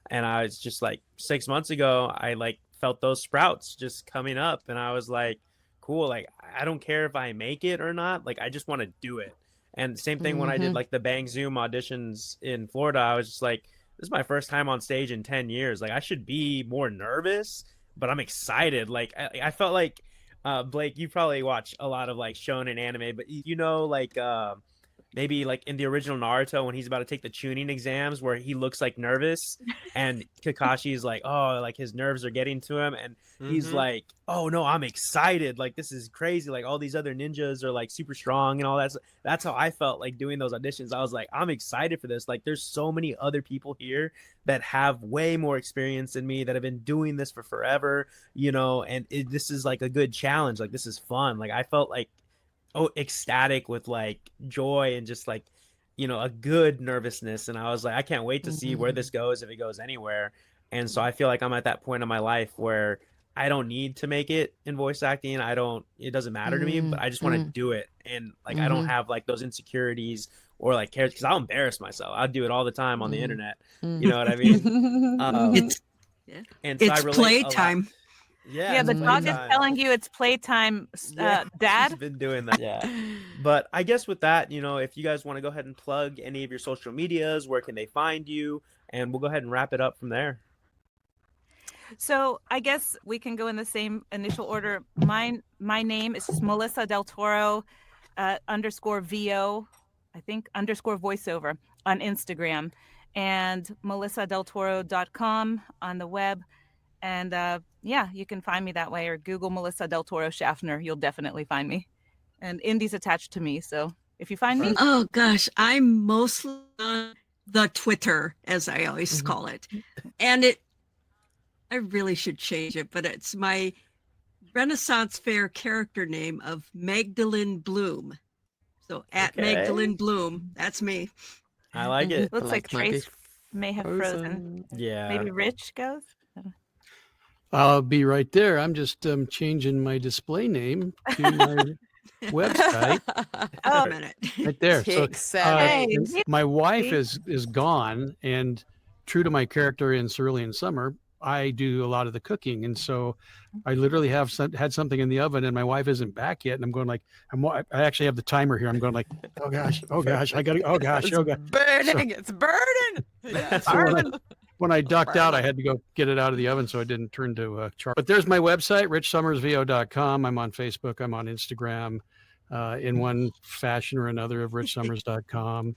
[SPEAKER 1] And I was just like 6 months ago, I like felt those sprouts just coming up, and I was like, cool, like I don't care if I make it or not, like I just want to do it. And same thing when I did like the Bang Zoom auditions in Florida, I was just like, this is my first time on stage in 10 years. Like I should be more nervous, but I'm excited. Like I felt like Blake, you probably watch a lot of like shonen anime, but like maybe like in the original Naruto when he's about to take the tuning exams where he looks like nervous and Kakashi's like, oh, like his nerves are getting to him, and he's like, oh no, I'm excited, like this is crazy, like all these other ninjas are like super strong and all that. That's how I felt like doing those auditions. I was like, I'm excited for this. Like there's so many other people here that have way more experience than me that have been doing this for forever, and this is like a good challenge. Like this is fun. Like I felt like ecstatic with like joy and just like a good nervousness, and I was like, I can't wait to see where this goes, if it goes anywhere. And so I feel like I'm at that point in my life where I don't need to make it in voice acting. It doesn't matter to me, but I just want to do it. And like I don't have like those insecurities or like cares, because I'll embarrass myself. I'll do it all the time on the internet. You know what I mean?
[SPEAKER 4] It's playtime.
[SPEAKER 2] Yeah, the dog is telling you it's playtime, Dad.
[SPEAKER 1] She's been doing that. Yeah. But I guess with that, if you guys want to go ahead and plug any of your social medias, where can they find you? And we'll go ahead and wrap it up from there.
[SPEAKER 2] So I guess we can go in the same initial order. My name is just Melissa Del Toro _VO, I think _voiceover on Instagram, and melissadeltoro.com on the web. And you can find me that way, or Google Melissa Del Toro Schaffner. You'll definitely find me. And Indi's attached to me, so if you find me.
[SPEAKER 4] Oh gosh, I'm mostly on the Twitter, as I always call it. And I really should change it, but it's my Renaissance Fair character name of Magdalene Bloom. So at Magdalene Bloom, that's me.
[SPEAKER 1] I like it.
[SPEAKER 2] Looks like Trace may have frozen.
[SPEAKER 1] Yeah.
[SPEAKER 2] Maybe Rich goes.
[SPEAKER 6] I'll be right there. I'm just changing my display name to my website
[SPEAKER 2] Oh,
[SPEAKER 4] a minute.
[SPEAKER 6] right there. So
[SPEAKER 5] Tech savvy.
[SPEAKER 6] and my wife is gone, and true to my character in Cerulean Summer, I do a lot of the cooking, and so I literally have had something in the oven, and my wife isn't back yet, and I'm going like, I actually have the timer here. I'm going like, oh gosh, I gotta, oh gosh,
[SPEAKER 5] It's
[SPEAKER 6] oh gosh.
[SPEAKER 5] burning. It's burning. Yeah, it's
[SPEAKER 6] So
[SPEAKER 5] burning.
[SPEAKER 6] when I ducked out, I had to go get it out of the oven so it didn't turn to char. But there's my website, richsummersvo.com. I'm on Facebook. I'm on Instagram, in one fashion or another of richsummers.com.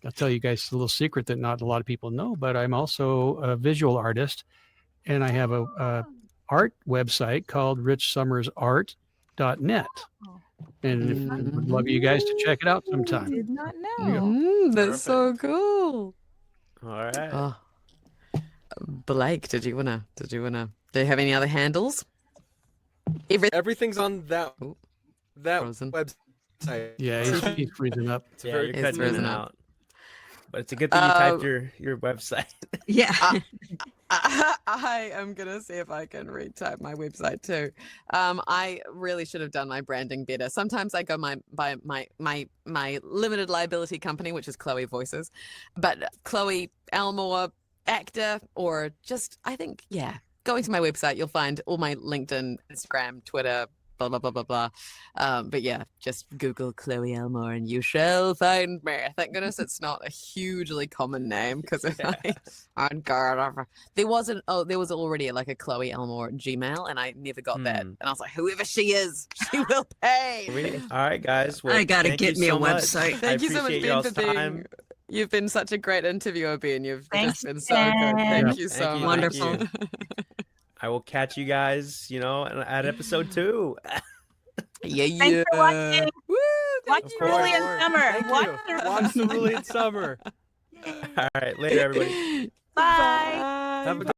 [SPEAKER 6] I'll tell you guys a little secret that not a lot of people know, but I'm also a visual artist, and I have a art website called richsummersart.net. And I would love you guys to check it out sometime.
[SPEAKER 2] Did not know.
[SPEAKER 5] That's so cool.
[SPEAKER 1] All right.
[SPEAKER 5] Oh. Blake, did you wanna do you have any other handles?
[SPEAKER 7] Everything's on that
[SPEAKER 5] Frozen.
[SPEAKER 7] website.
[SPEAKER 6] Yeah, he's freezing up.
[SPEAKER 7] It's
[SPEAKER 1] Yeah,
[SPEAKER 7] very
[SPEAKER 1] you're
[SPEAKER 5] It's
[SPEAKER 1] cutting in
[SPEAKER 5] frozen
[SPEAKER 1] and
[SPEAKER 5] out.
[SPEAKER 1] out. But it's a good thing you typed your website.
[SPEAKER 4] Yeah.
[SPEAKER 5] I am gonna see if I can retype my website too. I really should have done my branding better. Sometimes I go by my limited liability company, which is Chloë Voices, but Chloë Elmore actor, or just I think going to my website you'll find all my LinkedIn, Instagram, Twitter, blah blah blah blah blah. But yeah, just Google Chloë Elmore and you shall find me. Thank goodness it's not a hugely common name, because if there was already like a Chloë Elmore Gmail, and I never got that, and I was like, whoever she is, she will pay.
[SPEAKER 1] All right, guys. Well,
[SPEAKER 4] I gotta
[SPEAKER 1] thank
[SPEAKER 4] get
[SPEAKER 1] you
[SPEAKER 4] me a
[SPEAKER 1] so much.
[SPEAKER 4] website.
[SPEAKER 1] I
[SPEAKER 5] Thank you so much,
[SPEAKER 1] appreciate
[SPEAKER 5] Ben,
[SPEAKER 1] y'all's
[SPEAKER 5] for being.
[SPEAKER 1] time.
[SPEAKER 5] You've been such a great interviewer, Ben. You've
[SPEAKER 2] Thanks,
[SPEAKER 5] just been so good.
[SPEAKER 2] Ben.
[SPEAKER 5] Thank you
[SPEAKER 1] Thank
[SPEAKER 5] so
[SPEAKER 1] you,
[SPEAKER 5] much.
[SPEAKER 4] Wonderful.
[SPEAKER 1] I will catch you guys, at episode 2.
[SPEAKER 5] Yeah.
[SPEAKER 2] Thanks for watching.
[SPEAKER 5] Woo,
[SPEAKER 2] Watch
[SPEAKER 1] Of course.
[SPEAKER 2] Cerulean Summer.
[SPEAKER 7] Thank
[SPEAKER 2] Watch
[SPEAKER 7] you.
[SPEAKER 2] Cerulean
[SPEAKER 7] Watch Cerulean Summer.
[SPEAKER 1] All right, later, everybody.
[SPEAKER 2] Bye.
[SPEAKER 7] Have a good